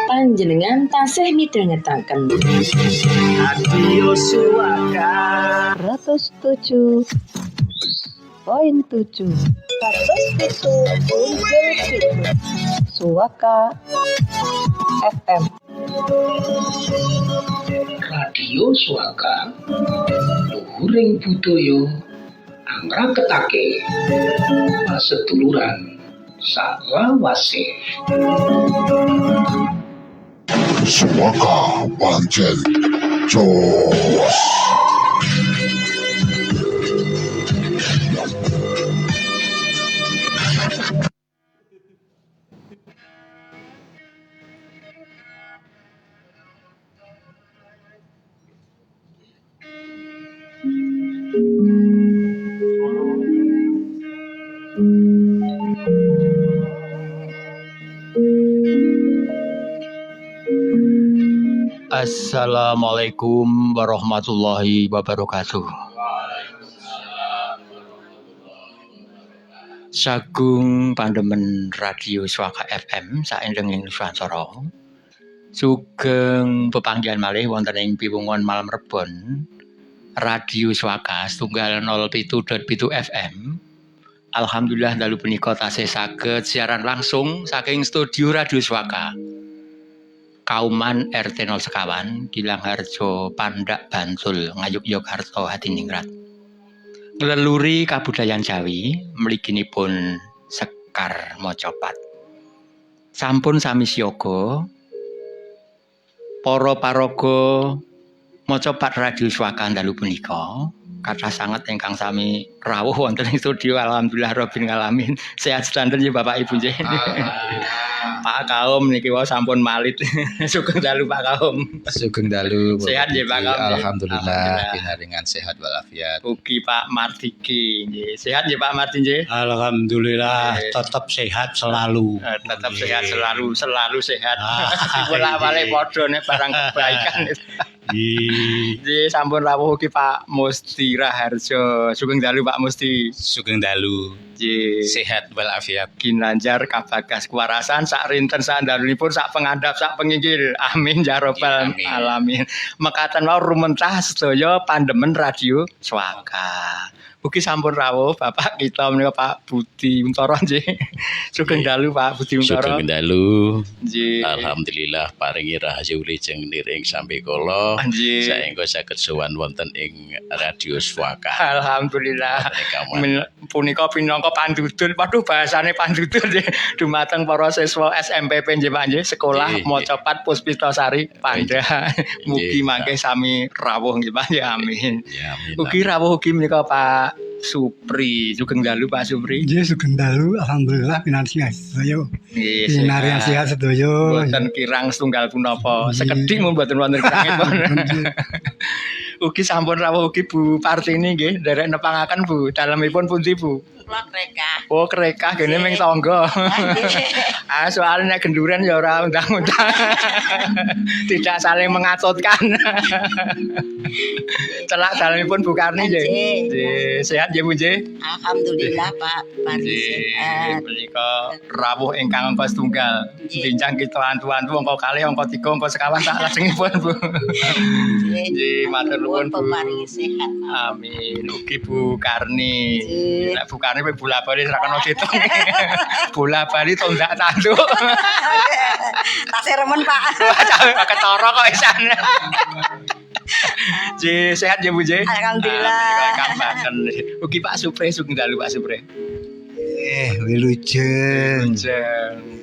Panjenengan tasih midhangetaken Radio Swaka 107.7 Swaka FM. Radio Swaka luhuring budaya angraketake paseduluran salawase. Swaka pancen jos. Assalamualaikum warahmatullahi wabarakatuh. Sagung pandemen Radio Swaka FM saenthenging Nusantara. Sugeng pepanggihan malih wonten ing piwungan malam Rebon Radio Swaka 107.7 FM. Alhamdulillah dalu punika tasih saged siaran langsung saking studio Radio Swaka. Kauman RT 0 Sekawan, Gilang Harjo, Pandak Bantul, Ngayuk Yogyakarta, Hadiningrat. Ngleluri kabudayan Jawi, mliginipun Sekar Mojopat. Sampun sami siyaga para paraga Mojopat Radio Swaka dalu punika. Kathah sanget ingkang sami rawuh wonten ing studio, alhamdulillah rabbil alamin. Sehat sedanten ya Bapak Ibu nggih. Pak Kaum niki wae sampun malit. Sugeng dalu Pak Kaum. Sugeng dalu. Sehat nggih Pak Kaum. Alhamdulillah pinaringan sehat walafiat. Ugi Pak Martiki nggih. Sehat nggih Pak Martin nggih. Alhamdulillah tetap sehat selalu. Tetap sehat selalu sehat. Bola-balik padha nek barang kebaikan. Nggih sampun rawuh ugi Pak Musti Raharjo. Sugeng dalu Pak Musti. Sugeng dalu. Nggih. Sehat walafiat. Ginanjar kabagas kuwarasan sak rinten sandalunipun sak pengandap sak pengingkil. Amin ya rabbal alamin. Mekaten wae rumentah sedaya pandemen Radio Swaka. Ugi sampun rawuh Bapak kita menika Pak Budi Untara nggih. Sugeng dalu Pak Budi Untara. Sugeng dalu. Nggih. Alhamdulillah paringi rahayu wilujeng niring sampe kala. Nggih. Saengga saged sowan wonten ing Radio Swaka. Alhamdulillah. Punika pinangka pandudul. Waduh bahasane pandudul nggih. Dumateng para siswa SMPP nggih Pak nggih, Sekolah Mojopat Puspitasari Panda. Mugi mangke sami rawuh nggih Pak ya amin. Ya amin. Ugi rawuh ugi menika Pak Supri. Sugeng dalu Pak Supri. Nggih sugeng dalu alhamdulillah pinansi sedaya. Nggih. Pinari sehat sedaya. Mboten kirang setunggal punapa. Sekedhik mboten wonten kirangipun. Ugi sampun rawuh ugi Bu Partini nggih, nderek nepangaken Bu. Dalemipun pundi Bu? Kula krekah. Oh, krekah gene ming tangga. Soalnya nek genduren ya ora undang-undang. Tidak saling mengatutkan. Celak dalemipun Bu Karni nggih. Nggih, sehat nggih Bu nggih? Alhamdulillah Pak Pardi sehat. Menika rawuh ingkang angka setunggal. Bincang kita antu-antu angka kalih, angka 3, angka sekawan sak lajengipun Bu. Nggih, matur nuwun Bu. Paringi sehat. Amin. Ugi Bu Karni. Nek Bu Karni pe bola bali ra kena ditung. Bola bali tondak tanduk. Tasih remen Pak. Ketara kok isan. Ji sehat ya Bu Ji. Alhamdulillah. Kambaken. Ugi Pak Supri sugeng dalu Pak Supri. Wilujeng.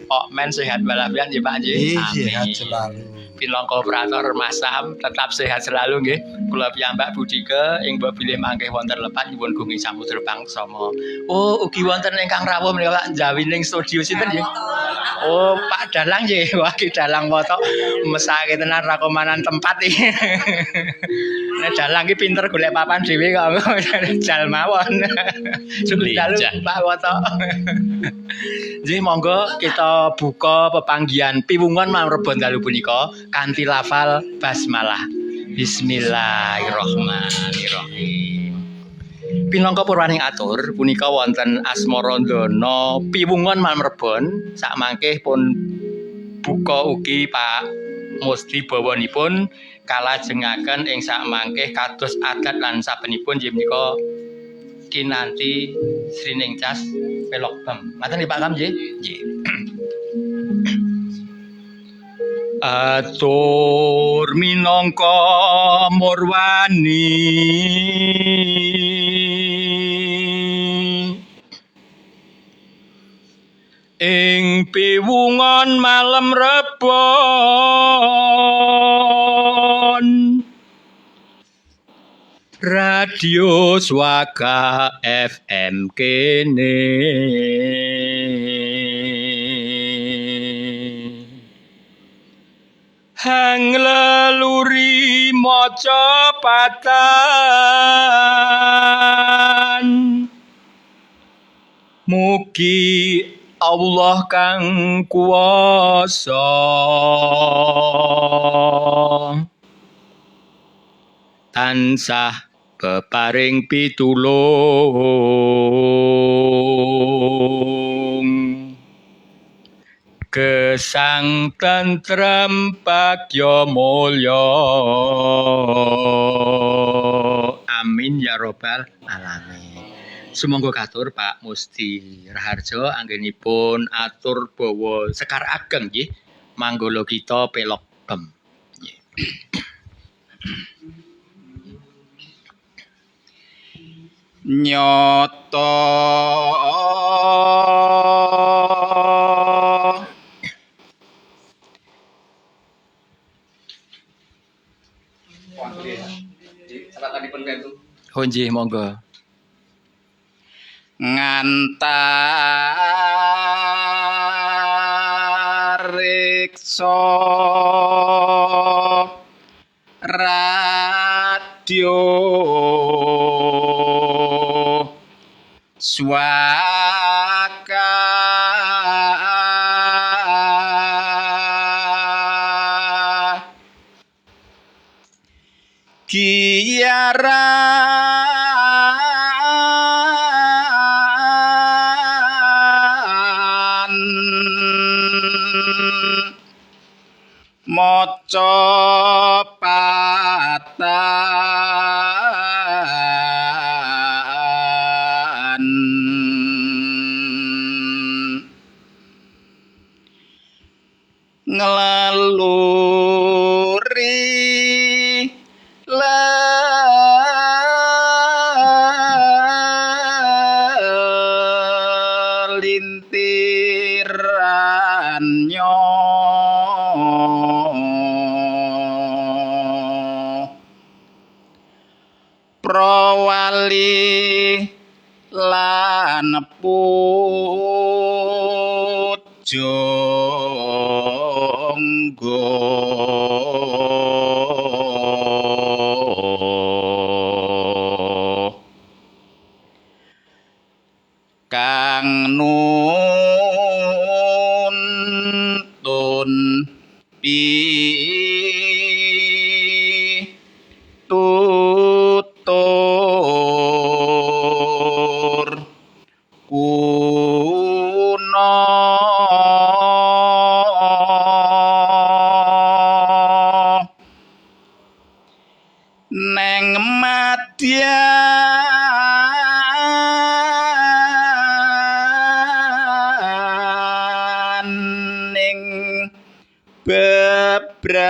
Kok men sehat walafiat ya Pak Ji. Sehat selalu. Pinangka operator Mas Sam tetap sehat selalu nggih. Kula piyambak Budike ing mbok bilih mangke wonten lepat nyuwun gunging samudra pangsama. Oh, ugi wonten ingkang rawuh menika Pak Jawining studio sinten nggih? Oh, Pak Dalang nggih. Wah, Ki Dalang foto mesake tenan rakomanan tempat iki. Nek Dalang ki pinter golek papan dhewe kok jal mawon. Sugeng dalu Pak Woto. Nggih monggo kita buka pepanggihan piwungan malam Rebon dalu punika kanthi lafal basmalah. Bismillahirrahmanirrahim. Pinangka purwaning atur punika wonten Asmarandana piwungon malam rebon sakmangke pun buka ugi Pak Musti bawanipun kalajengaken ing sakmangke kados adat lan sabenipun inggih menika kinanti srining cas pelok bam. Ngaten nggih Pak Kam nggih? Nggih. Atur minangka murwani ing piwungan malam rebon Radio Swaga FM kene hang leluri maca patan mugi Allah kang kuwasa tansah peparing pitulung gesang tentrem bagya mulya amin ya robbal alamin. Sumangga katur Pak Musti Raharjo anggenipun atur bawa sekar ageng nggih manggala kita pelok bem. Nyoto Oh nggih monggo. Ngantariksa radio Swaga giaran maca patan ngelaluri lintirannya prawali lan pujangga kang nuntun tutur kuna neng madyan ning bebrayan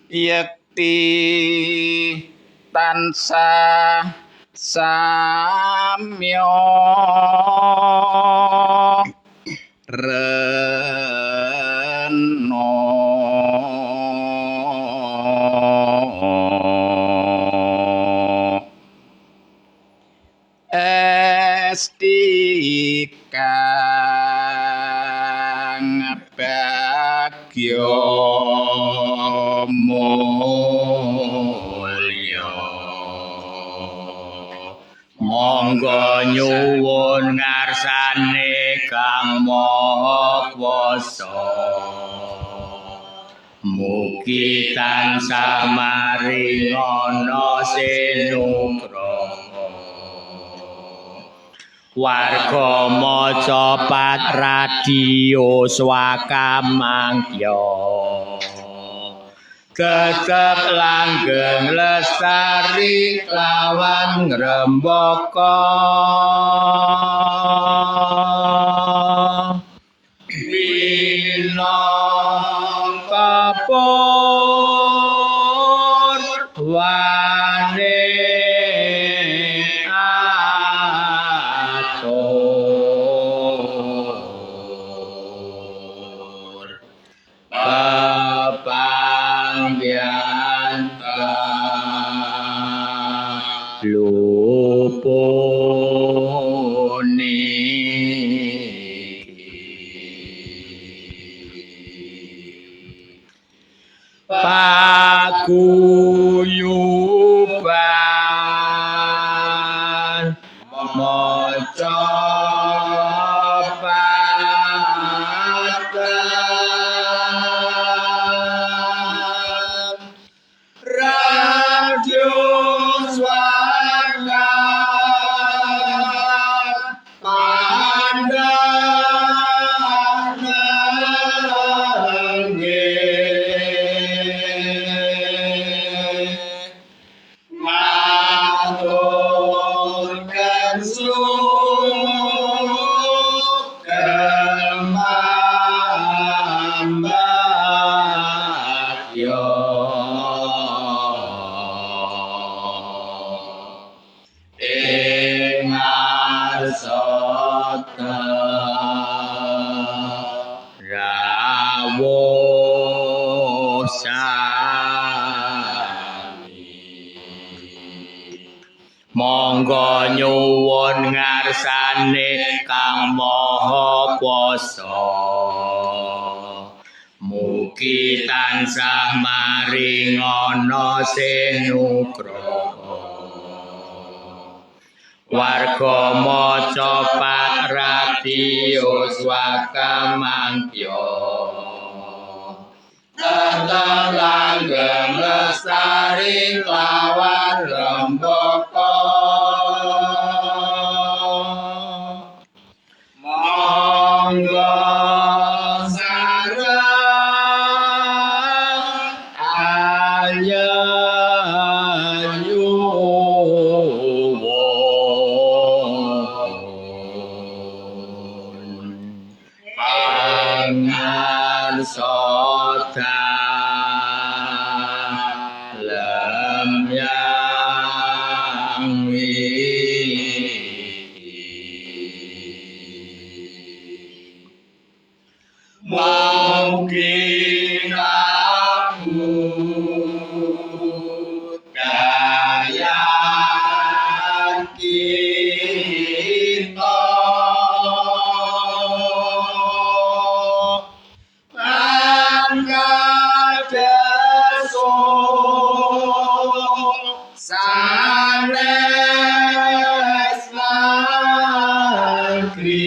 yekti tansah samya rena esti kang bagya mulya monggo nyuwun ngarsane kang maha kuwasa mugi tansah maringana sinugraha warga maca pat radio swaka mangya tetep langgeng lestari lawan ngrembaka minangka purwane atur pepanggianta lupuni paguyuban maca patan radio swasta ngaturkan sukembangbatya ing arsata rawuh monggo nyuwun ngarsane kang maha kuwasa mugi tansah maringana sinugraha warga maca pat radio swaka mangya tetep langgeng lestari lawan rembaka monggo sareng anyuwun pangarsata lemyang mungkin aku kaya kita sanes langkri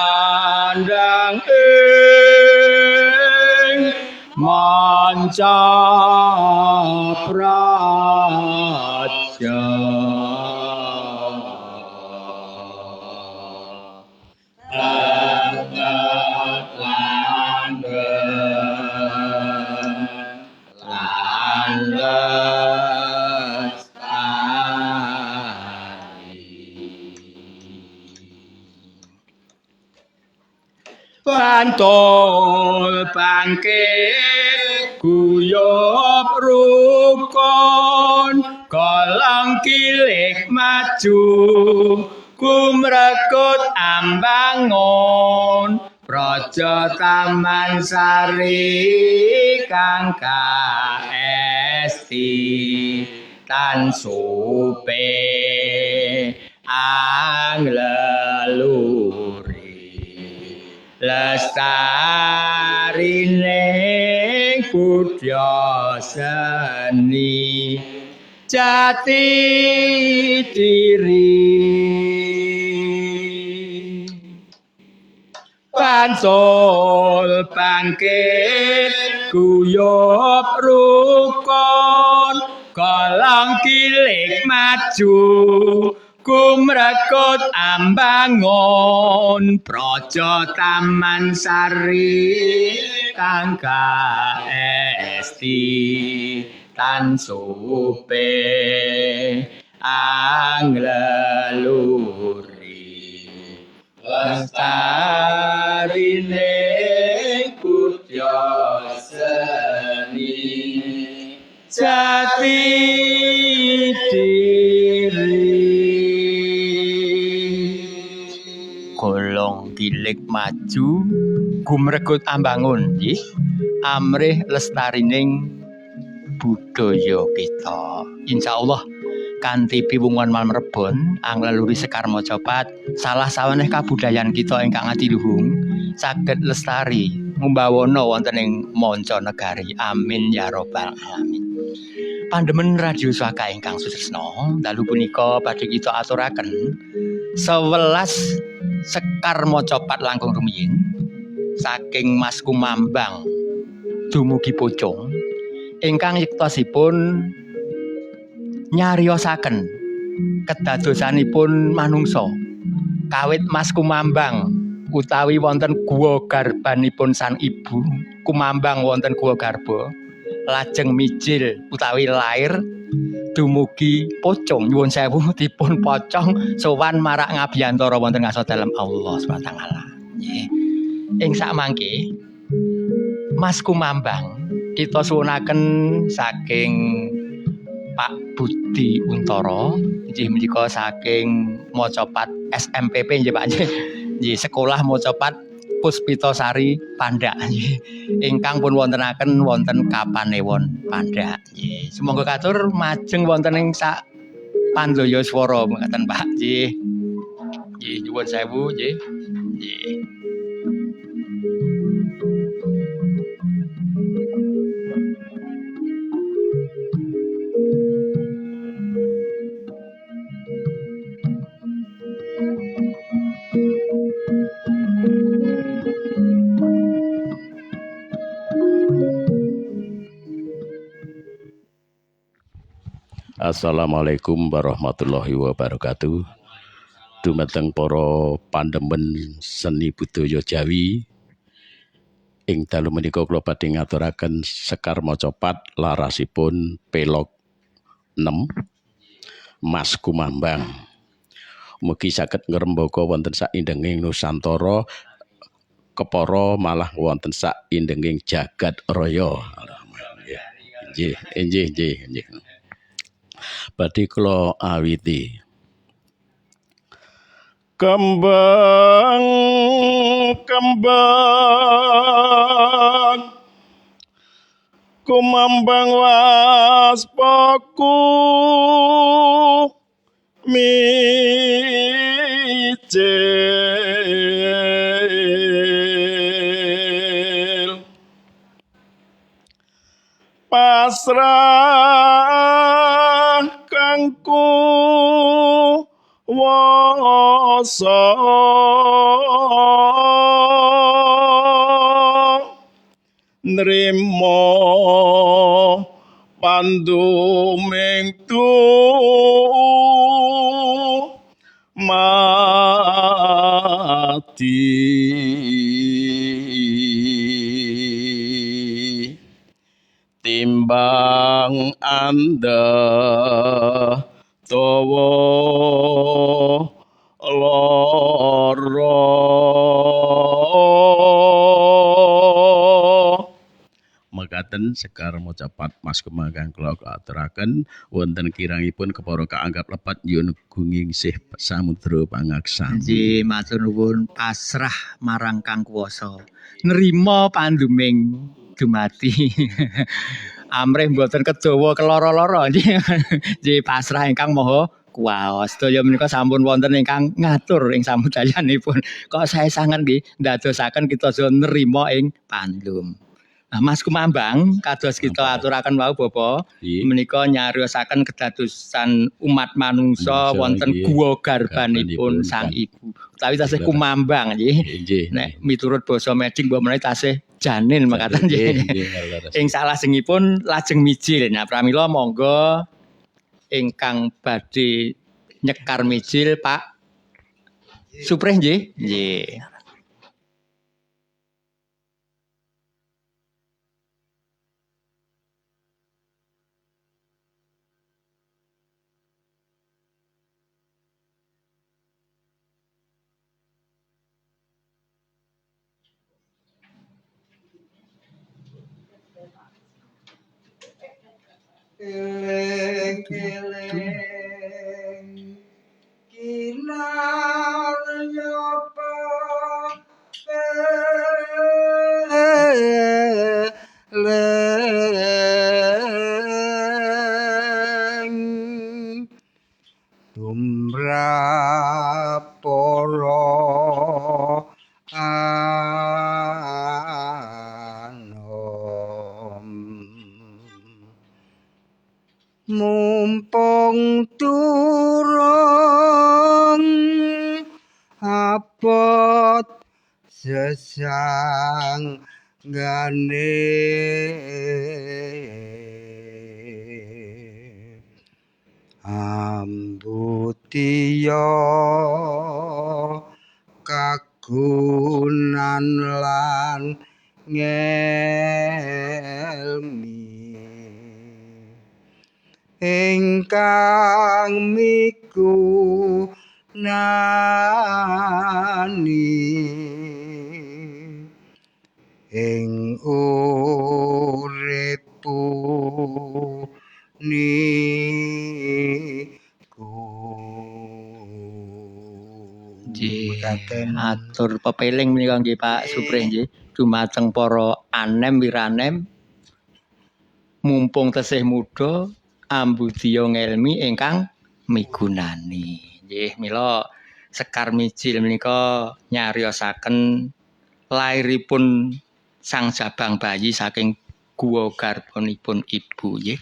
memandang ing manca praja Pantol bangkit guyub rukun kolang kilik maju kumrekut ambangun praja taman sari kang kaesti tan supe angleluri lestarine budya seni jati diri Pancul bangkit guyub rukun Golong kilik maju kumrekut ambangun Praja Taman Sari kang kaesti tan supe angleluri lestarine kutya seni jati diri golong kilik maju gumregut ambangun nggih amrih lestarining budaya kita insyaallah kanthi piwungan malam rebon anglaluri Sekar Mojopat salah saweneh kabudayan kita ingkang adiluhung saged lestari ngumbawana wonten ing manca negari amin ya rabbal alamin. Pandemen Radio Swaka ingkang susresna dalu punika badhe kita aturaken 11 Sekar Mojopat langkung rumiyin saking Mas Kumambang dumugi Pocong ingkang yektosipun nyariosaken kedadosanipun manungsa kawit Mas Kumambang utawi wonten guwa garbanipun sang ibu Kumambang wonten guwa garba lajeng mijil utawi lair dumugi Pocong nyuwun sewu dipun pocong sowan marak ngabiyantara wonten ngaso dalem Allah Subhanahu wa taala nggih ing sakmangke Mas Kumambang kita suwunaken saking Pak Budi Untara inggih menika saking Mojopat SMPP nggih Pak nggih sekolah Mojopat Puspitasari Pandak nggih ingkang pun wontenaken wonten Kapanewon Pandak nggih sumangga katur majeng wonten ing sak pandaya swara ngaten Pak nggih nggih nyuwun sewu nggih nggih Assalamualaikum warahmatullahi wabarakatuh. Dumateng para pandemen seni budaya Jawi ing dalu menika kula badhe ngaturaken Sekar Mojopat larasipun pelog 6 Mas Kumambang. Mugi saged ngrembaka wonten saindenging Nusantara kepara malah wonten saindenging jagat raya. Nggih, nggih, nggih. Badhe kula awiti kembang kumambang waspaku mijil pasrah kangku wasa nrimo panduming mati timbang anda tawa lara mekaten Sekar Mojopat Mas Kumambang kula aturaken wonten kirangipun kepara kaanggap lepat nyuwun gunging sih samudra pangaksami. nggih matur nuwun pasrah marang Kang Kuwasa nrimo panduming dumati amrih mboten kedawa keloro-loro nggih pasrah ingkang maha kuwaos sedaya menika sampun wonten ingkang ngatur ing samudayanipun kok sae sanget nggih ndadosaken kita nrimo ing pandum Mas Kumambang kados kita aturaken wau Bapak Nggih. menika nyariosaken kedadosan umat manungsa Manungsa, wonten nggih. guwa garbanipun Garbanipun Sang Sang Ibu. Utawi tasih Kumambang nggih. Nggih. Nek miturut basa Meding mbok menawi tasih janin makaten nggih. Ing salajengipun lajeng mijil. Nah pramila monggo ingkang badhe nyekar mijil Pak Suprih nggih. Nggih. Eling-eling kinaryopa eleng tumrap para anom mumpung turung abot sesang ambutiya kagunan lan ngelmi ingkang migunani ing uripku niku. Atur pepeling menika nggih Pak Suprih nggih dumateng para anem wiranem mumpung tesih muda ambudya ngelmi ingkang migunani. Nggih mila sekar mijil menika nyariosaken lairipun sang jabang bayi saking guwa garbanipun ibu nggih.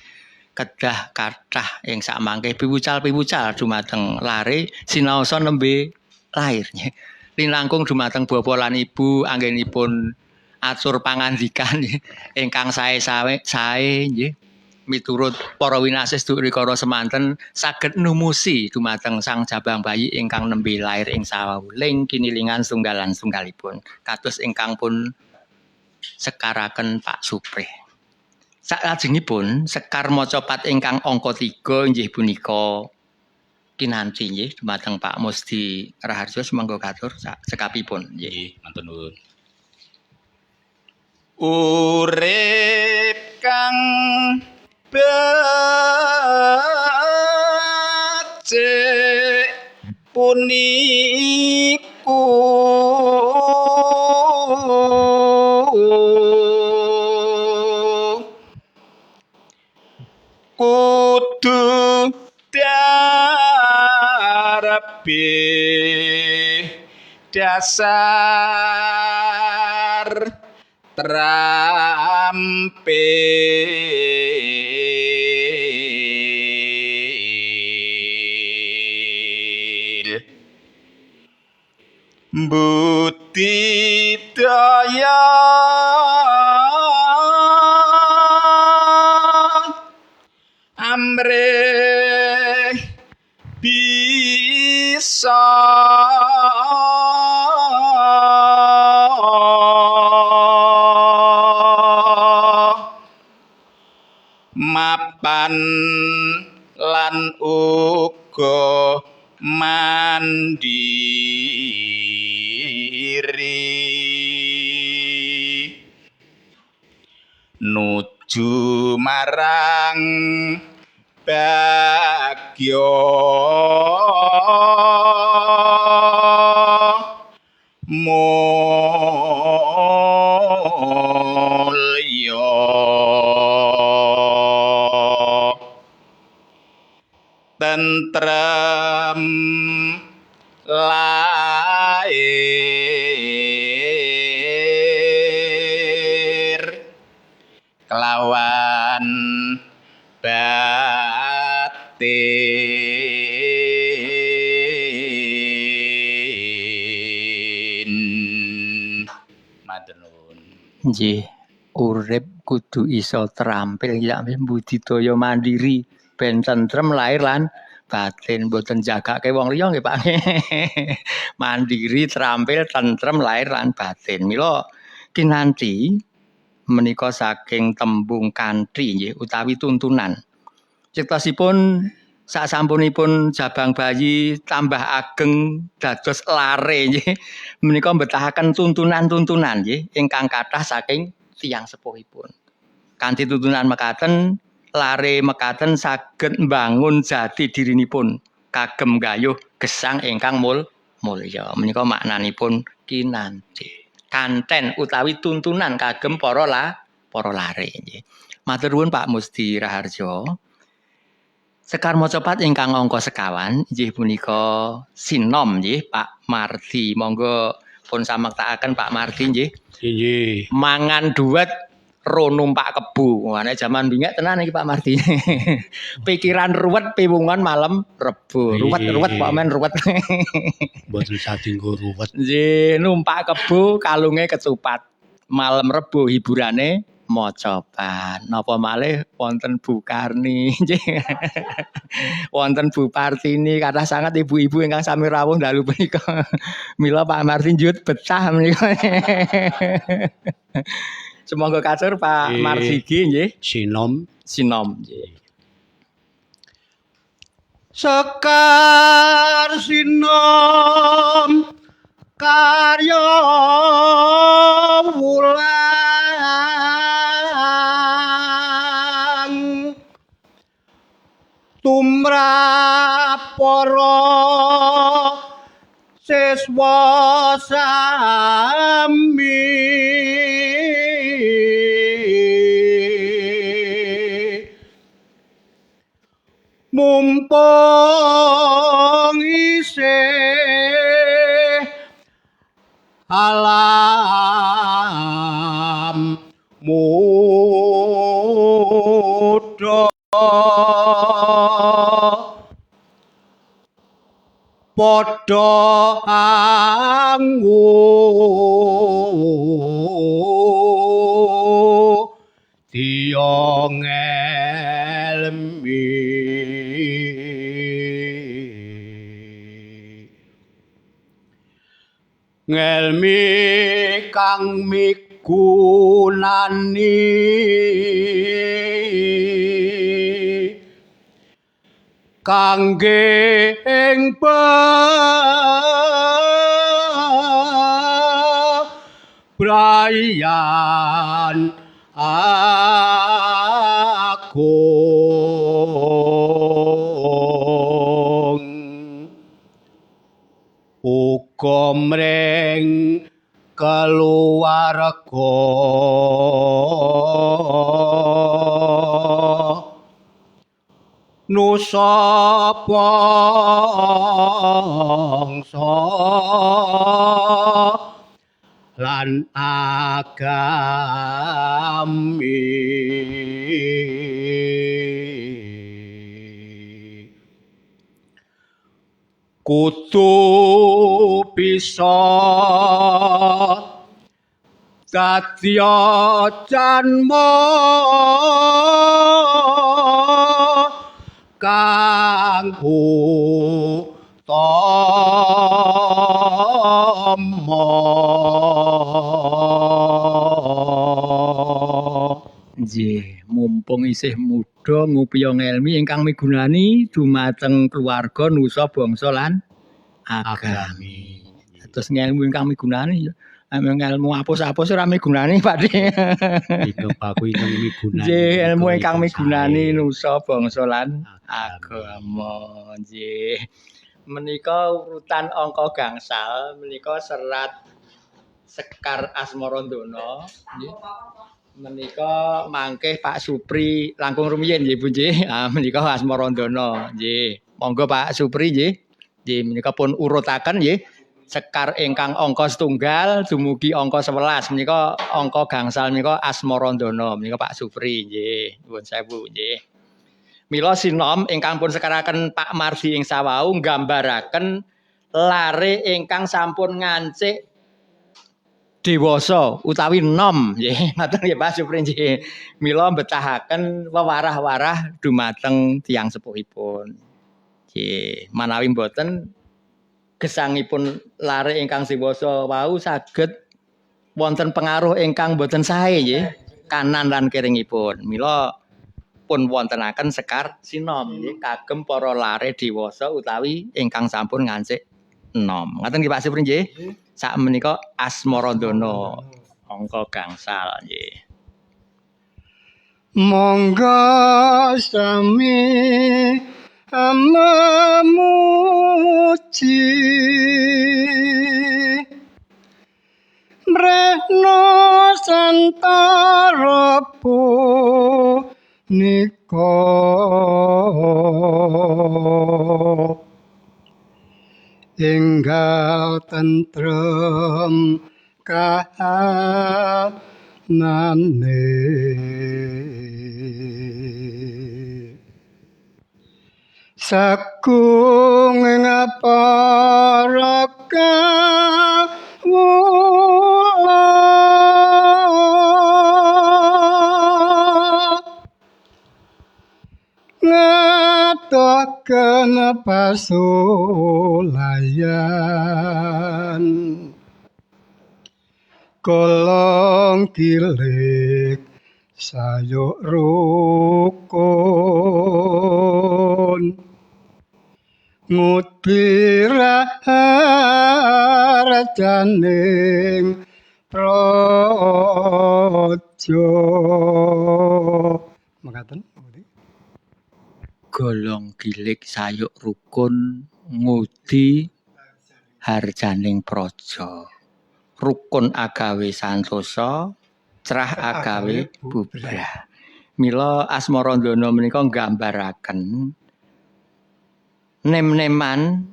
Kedah kathah ing samangke piwucal-piwucal dumateng lare sinaosa nembe lair nggih. Linangkung dumateng bapa lan ibu anggenipun atur pangandikan ingkang sae-sae nggih. Miturut para winasis durikara semanten saged numusi dumateng sang jabang bayi ingkang nembe lair ing sawuling kinilingan sunggalan-sunggalipun kados ingkang pun sekaraken Pak Suprih. Salajengipun sekar maca pat ingkang angka 3 inggih punika kinanti nggih dumateng Pak Musdi Raharjo sumangga katur sekapipun nggih. Matur nuwun. Urip kang becik puniku kudu darepe dasar trampil budidaya amrih bisa mapan lan uga mandiri nuju marang bagya mulya tentrem lair Nggih, urip kudu iso terampil ya budidaya mandiri ben tentrem lahir lan batin mboten jagake wong liya nggih Pak. Mandiri, terampil, tentrem lahir lan batin. Mila kinanti menika saking tembung kanthi nggih utawi tuntunan. Ciptasipun sasampunipun jabang bayi tambah ageng dados lare nggih. Menika mbetahaken tuntunan-tuntunan nggih ingkang kathah saking tiyang sepuhipun. Kanthi tuntunan mekaten lare mekaten saged mbangun jati dirinipun kagem gayuh gesang ingkang mulya. Menika maknanipun kinanti. Kanten utawi tuntunan kagem para lare nggih. Matur nuwun Pak Musti Raharjo. Sekar Mocopat ingkang angka sekawan inggih punika sinom nggih Pak Mardi. Monggo pun samektakaken Pak Mardi nggih. Nggih. Mangan duet ro numpak kebu. Wah nek jaman bingek tenan iki Pak Mardi. Pikiran ruwet piwungan malam Rebo. Ruwet kok men ruwet. Mboten satinggo ruwet. Nggih, numpak kebu kalunge ketupat. Malam Rebo hiburane Mocopat. Napa malih wonten Bu Karni nggih. Wonten Bu Partini kathah sanget ibu-ibu ingkang sami rawuh dalu punika. Mila Pak Martin njut betah menika. Semoga katur Pak Marsigi nggih. Sinom Nggih. Sekar sinom karya wulang tumrap para siswa sami mumpung isih alam muda padha anggo tiang elmi ngelmi kang migunani kangge ing bebrayan agung uga mring keluarga nusa bangsa lan agami kudu bisa dadya janma kang Nggih, mumpung isih muda ngupya ngelmi ingkang migunani dumateng keluarga, nusa, bangsa lan agami. Terus ngelmu ingkang migunani ngelmu apus-apus ora migunani Pakde. Itu Pak ingkang migunani. Nggih, ilmu ingkang migunani nusa, bangsa lan agama. Nggih. Menika urutan angka gangsal, menika serat Sekar Asmarandana nggih. Menika mangke Pak Supri langkung rumiyin nggih Bu nggih. Menika Asmarandana nggih. Monggo Pak Supri nggih. Nggih menika pun urutaken nggih. Sekar ingkang angka setunggal dumugi angka 11 menika angka gangsal menika Asmarandana menika Pak Supri nggih. Nuwun sewu nggih. Mila sinom ingkang pun sekaraken Pak Mardi ing sawau nggambaraken lare ingkang sampun ngancik dewasa utawi nom nggih ngoten nggih Pak Supri nggih mila betahaken wewarah-warah dumateng tiyang sepuhipun nggih manawi mboten gesangipun lare ingkang dewasa wau saged wonten pengaruh ingkang boten sae nggih kanan lan kiringipun mila pun wontenaken sekar sinom nggih kagem para lare dewasa utawi ingkang sampun ngancik enom ngoten nggih Pak Supri nggih sak menika Asmaradana angka gangsal nggih. Monggo sami memuji Brehno santara punika enggal tentrem kahanane sagung ngapara kawula ngatoken pasulayan kolong kilik sayuk rukun ngutirajaning praja mekaten Golong gilik sayuk rukun ngudi harjaning praja. Rukun agawe santosa, cerah agawe bubrah. Mila Asmaradana menika nggambaraken nem-neman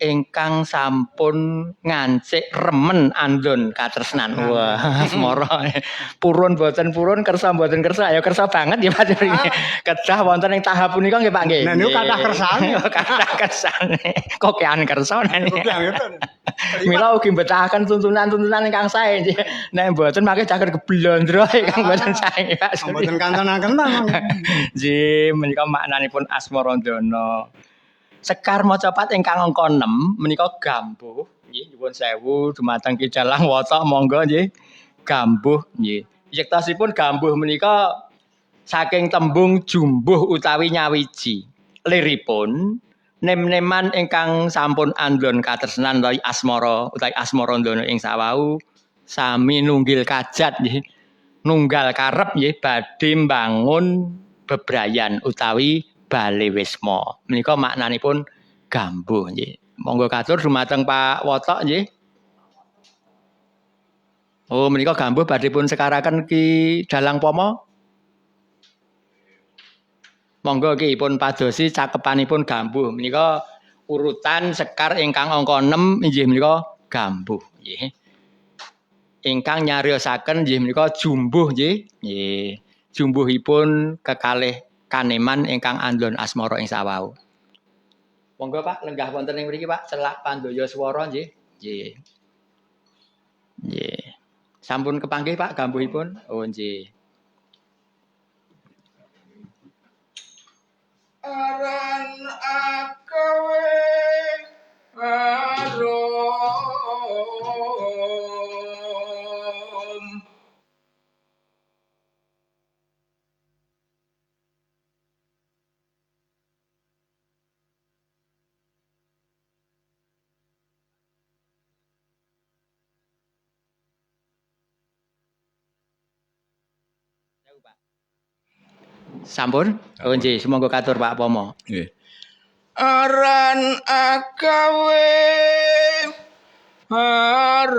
ingkang sampun ngancik remen andon katresnan. Wah, asmara. Purun boten purun, kersa boten kersa, ya kersa banget ya Pak. Kedah wonten ing tahap punika nggih Pak nggih. Nah niku kathah kersane. Kathah kersane. Kokean kersa niki. Mila ugi mbetahaken tuntunan-tuntunan ingkang sae. Nek mboten mangke caket keblondro ingkang mboten sae Pak. Mboten kanten-kanten. Nggih, menika maknanipun Asmaradana. Sekar macapat ingkang angka 6 menika gambuh nggih nyuwun sewu dumateng Ki Dalang Wata monggo nggih gambuh nggih yektosipun gambuh menika saking tembung jumbuh utawi nyawiji liripun nem-neman ingkang sampun andhon katresnan utawi asmara utawi Asmaradana ing sawau sami nunggil kajat nggih nunggal karep nggih badhe mbangun bebrayan utawi Bale Wisma. Menika maknanipun gambuh nggih. Monggo katur dumateng Pak Wotok nggih. Oh, menika gambuh badhe pun sekaraken Ki Dalang Pomo. Monggo Ki pun padosi cakepanipun gambuh. Menika urutan sekar ingkang angka 6 inggih menika gambuh nggih. Ingkang nyariosaken nggih menika jumbuh nggih. Nggih. Jumbuhipun kekalih kaneman ingkang andhon asmara ing sawau. Monggo Pak lenggah wonten ing mriki Pak celak pandaya swara nggih. Nggih. Nggih. Sampun kepanggih Pak gambuhipun? Oh nggih. Aran akawe arom Sampun? Oh nggih, semonggo katur Pak Pomo. Nggih. Aran agawe harum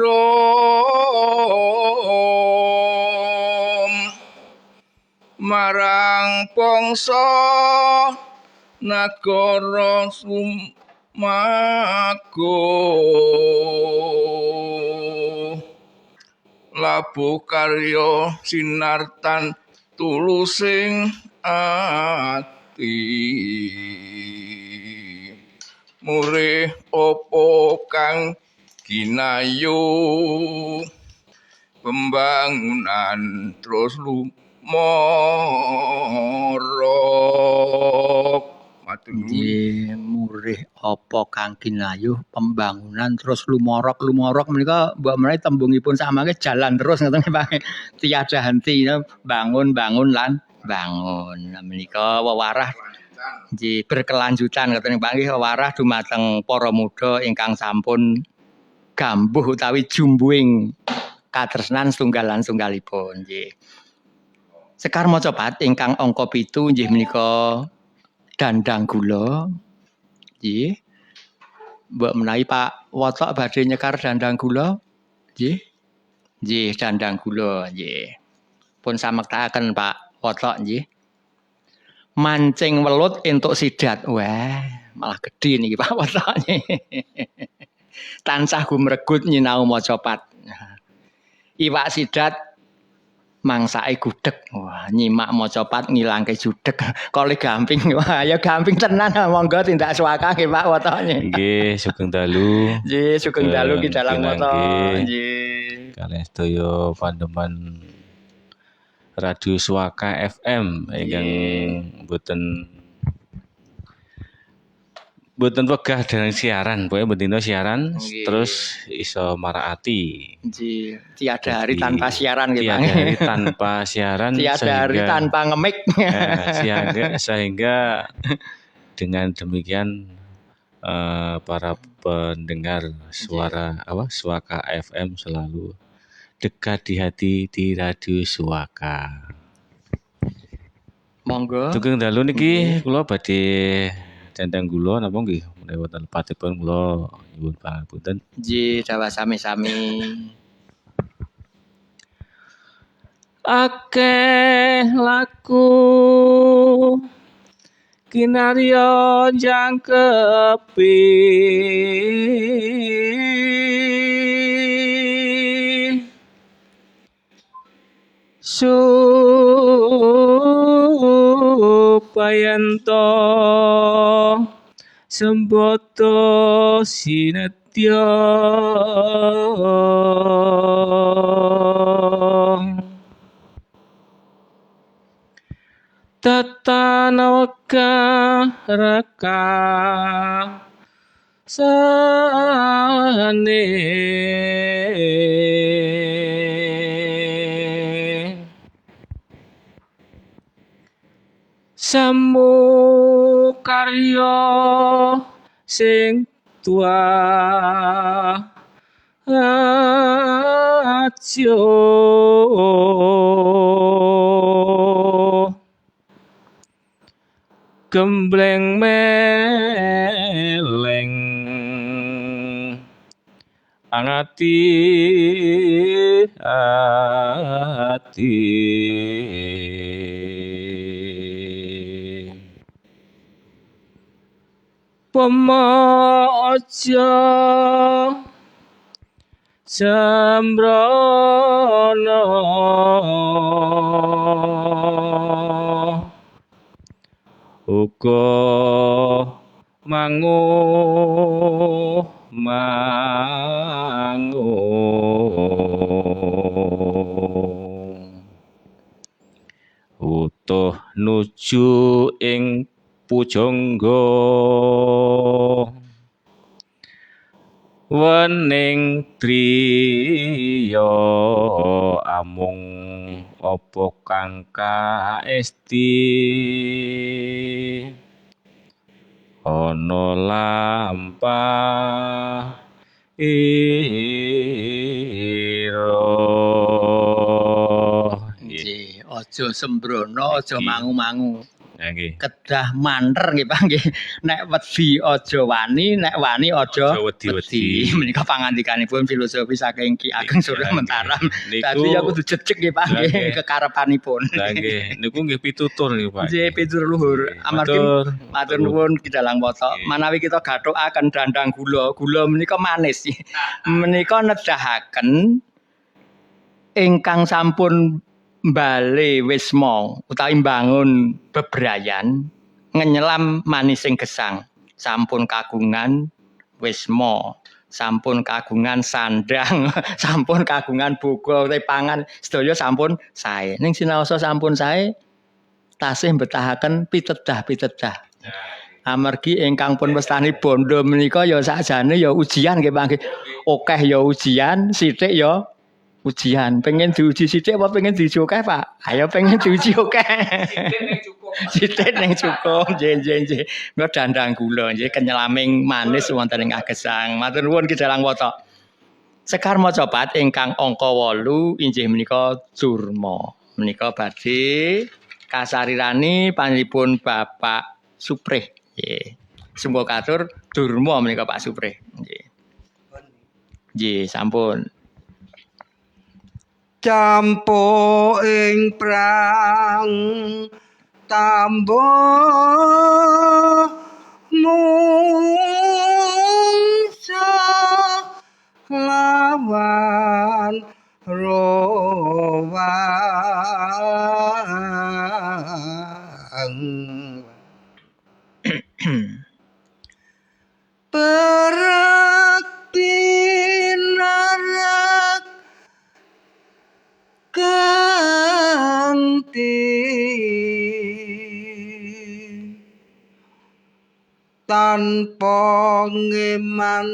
marang bangsa nagara sumago labuh karya sinartan tulusing ati murih apa kang ginayu pembangunan terus lumorok. Matur nuwun. Nggih, murih apa Kang Kinayuh pembangunan terus lumorok menika mbok menawi tembungipun samangke jalan terus ngoten Pak. Tiada henti ya, bangun lan bangun. Nah, menika wewarah nggih berkelanjutan ngoten Pak nggih wewarah dumateng para muda ingkang sampun gambuh utawi jumbuing katresnan setunggalan setunggalipun nggih. Sekar Mojopat ingkang angka 7 nggih menika dandang gula. Nggih. Mbok menawi Pak Wotok badhe nyekar dandang gula? Nggih. Nggih, dandang gula nggih. Pun samektakaken Pak Wotok nggih. Mancing welut entuk sidat. Wah, malah gedhe niki Pak Wotok. Tansah gumregut nyinau Mojopat. Iwak sidat mangsake gudeg. Wah, nyimak Mojopat ngilangke judeg. Kole gamping. Wah, ya gamping tenan. Monggo tindak suwaka nggih Pak Wotoknya. Nggih, sugeng dalu. Nggih, sugeng dalu ki dalang Wotok. Nggih. Kalian sedaya pandeman Radio Suaka FM ingkang boten wegah dereng siaran, pokoke bendina siaran terus iso marakati. Nggih, tiada hari tanpa siaran nggih Pak. Tiada hari tanpa siaran, tiada hari tanpa ngemik. Sehingga dengan demikian para pendengar suara Suaka FM selalu dekat di hati di Radio Suaka. Monggo. Sugeng dalu niki kula badhe dandang gula napa nggih menawi wonten lepatipun kula nyuwun pangapunten. Nggih, dawa sami-sami. Akeh laku kinarya jangkepi supayanta semboto sinetya tatanawaka raka sane samu karya sing tua ajo gembleng meleng angati ati pemaja sembrono uga mangu utuh nuju ing pujangga wening triya amung apa kang kaesti ana lampah Nggih, aja sembrono, aja mangu-mangu. Nggih. Kedah manter nggih Pak nggih. Nek wedi aja wani, nek wani aja wedi. Menika pangandikanipun filosofi saking Ki Ageng Surya Mentaram. Dadi ya kudu jejeg nggih Pak nggih kekarepanipun. Lah nggih, niku nggih pitutur nggih Pak. Nggih, pitutur luhur. Amargi matur nuwun Ki Dalang Wotok. Manawi kita gathukaken dandang gula, gula menika manis. Menika nedahaken ingkang sampun mbale wisma utawi mbangun bebrayan ngenyelam manising gesang sampun kagungan wisma sampun kagungan sandang, sampun kagungan boga utawi pangan sedaya sampun sae. Ning sinaosa sampun sae tasih betahaken pitedah-pitedah. Amargi ingkang pun mestani bondo menika ya sakjane ya ujian nggih Pak nggih. Akeh ya ujian, sithik ya ujian. Pengen diuji sithik apa pengen diuji akeh, Pak? Ayo pengen diuji akeh. Sithik ning cukup. Nggih. Mila dandang gula nggih kenyelaming manis wonten ing kagesang. Matur nuwun Ki Dalang Wata. Sekar macapat ingkang angka 8 inggih menika Durma. Menika badhe kasarirani panjenenganipun Bapak Suprih. Nggih. Sumba katur Durma menika Pak Suprih. Nggih. Nggih, sampun. Campo ing prang tambo mungsa lawan rowang perak pinarak kanthi tanpa ngeman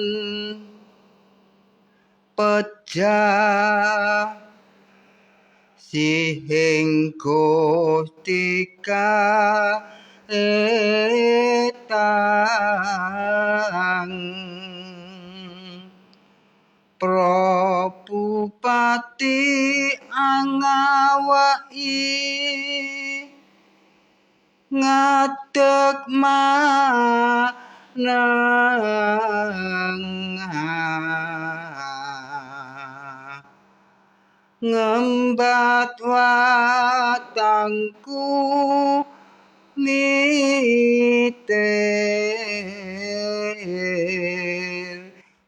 pecah sihing Gustika etang Prabupati angawai ngadeg ngembat watangku mitir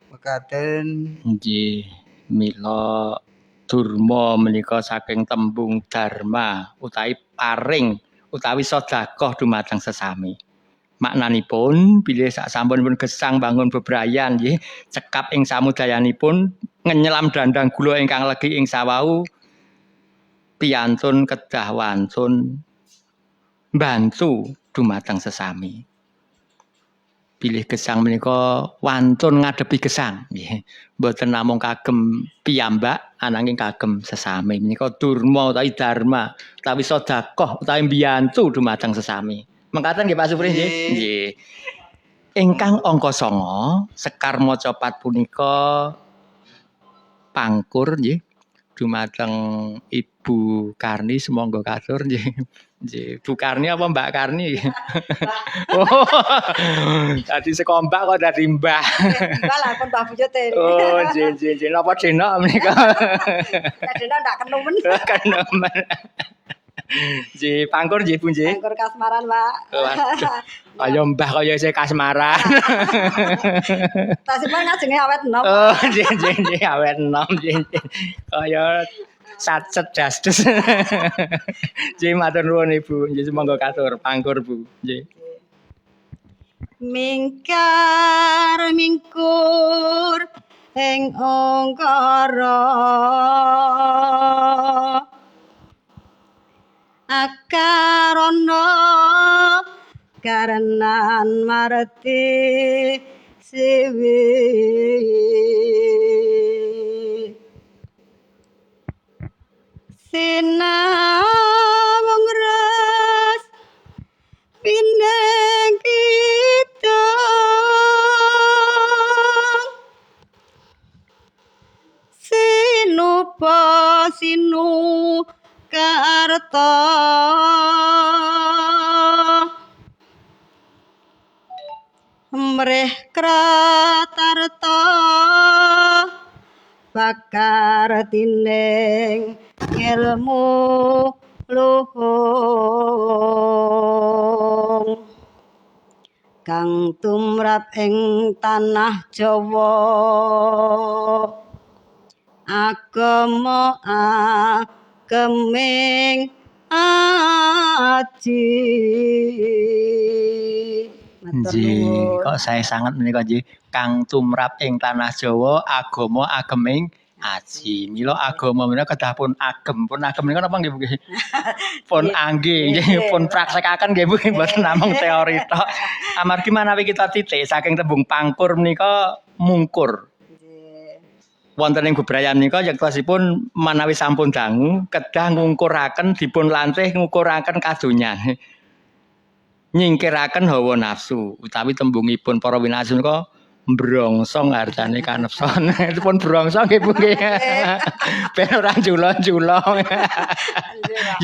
mekaten Nggih, mila Durma menika saking tembung dharma utawi paring utawi sedekah dumateng sesami. Maknanipun bilih sak sampunipun gesang bangun bebrayan nggih cekap ing samudayanipun ngenyelam dandang gula ingkang legi ing sawau piyantun kedah wantun bantu dumateng sesami. Bilih gesang menika wantun ngadepi gesang nggih. Mboten namung kagem piyambak ananging kagem sesami. Menika durma utawi dharma utawi sedekah utawi mbiyantu dumateng sesami. Mengkaten nggih Pak Supri nggih. Nggih. Ingkang angka 9 sekar macapat punika pangkur nggih dumateng Ibu Karni semonggo katur nggih. Nggih, Bu Karni apa Mbak Karni? Oh. Dadi sekombak kok dadi Mbah. Mbak lah pun Mbak Bujute. Oh, nggih. Napa denok menika? Nek dene ndak kenemen. Kenemen. Nggih, pangkur nggih Bu nggih. Anggur kasmaran, Pak. Waduh. Kaya Mbah kaya isih kasmaran. Tasipun ngajenge awet enom. Oh, nggih, awet enom nggih. Kaya sacet dasdes. Nggih, matur nuwun Ibu. Nggih, semonggo katur pangkur Bu. Nggih. Mingkur ing angkara akarana karenan marti siwi sinawung ras pineng kita sinupa sinu karta mreh kratarta bakar tining ilmu luhung kang tumrap ing tanah Jawa agama ageming aji Matur Nggih, nuwun. kok saya sangat menika nggih kang tumrap ing tanah Jawa agama ageming aji. Mila agama menika kedah pun agem menika napa nggih Bu nggih? Pun anggih nggih pun praktekaken nggih Bu mboten namung teori tok. Amargi manawi kita titik saking tembung pangkur menika mungkur. Wonten ing bebrayan menika yektosipun manawi sampun dangu kedah ngungkuraken dipun lantih ngukuraken kadonyan. Nyingkiraken hawa nafsu utawi tembungipun para winasun menika mbrongsong artane kanepson. Itu pun brongsong nggih Bu nggih. Ben ora njula-njula.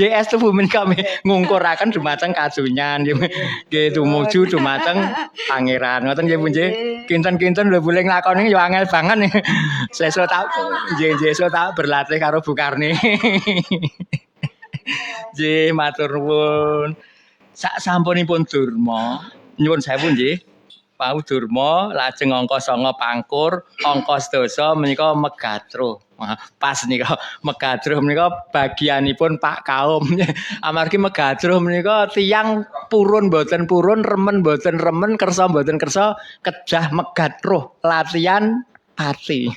Nggih estu Bu menika ngungkuraken dumateng kadonyan nggih tumuju dumateng pangeran. Ngoten nggih Bu nggih. Kinten-kinten lho boleh nglakoni ya angel banget. Sesuk tak berlatih karo Bu Karni. Nggih matur nuwun. Sak sampunipun Durma, nyuwun sewu nggih. Pau Durma lajeng angka 9 pangkur, angka 10 menika megatruh. Pas nika megatruh menika bagianipun Pak Kaum. Amargi megatruh menika tiyang purun boten purun, remen boten remen, kersa boten kersa, kedah megatruh latihan pati.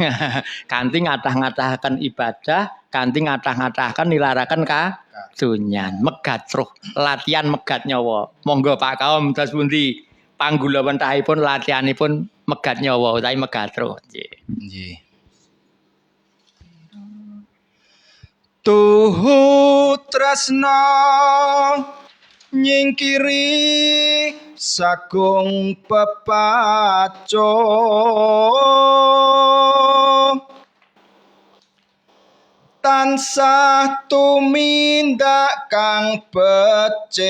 Kanthi ngathah-ngathahaken ibadah, kanthi ngathah-ngathahaken nilaraken kadonyan. Megatruh, latihan megat nyawa. Monggo Pak Kaum dos pundi panggula wentahipun latihanipun megat nyawa utawi megatruh. Nggih. Tuhu tresna nyingkiri sagung pepaco tansah tumindak kang becik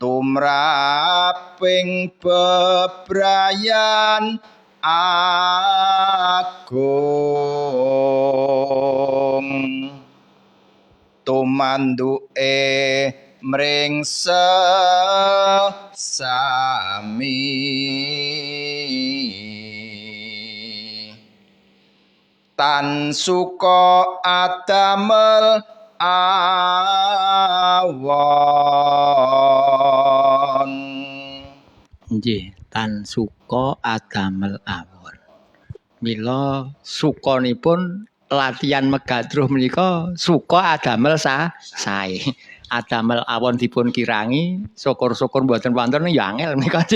tumraping bebrayan agung tumanduke mring sami tan suka adamel awon. Nggih, tan suka adamel awon. Mila sukanipun latihan megatruh menika suka adamel sae. Adamel awon dipun kirangi, syukur-syukur mboten wonten ya angel menika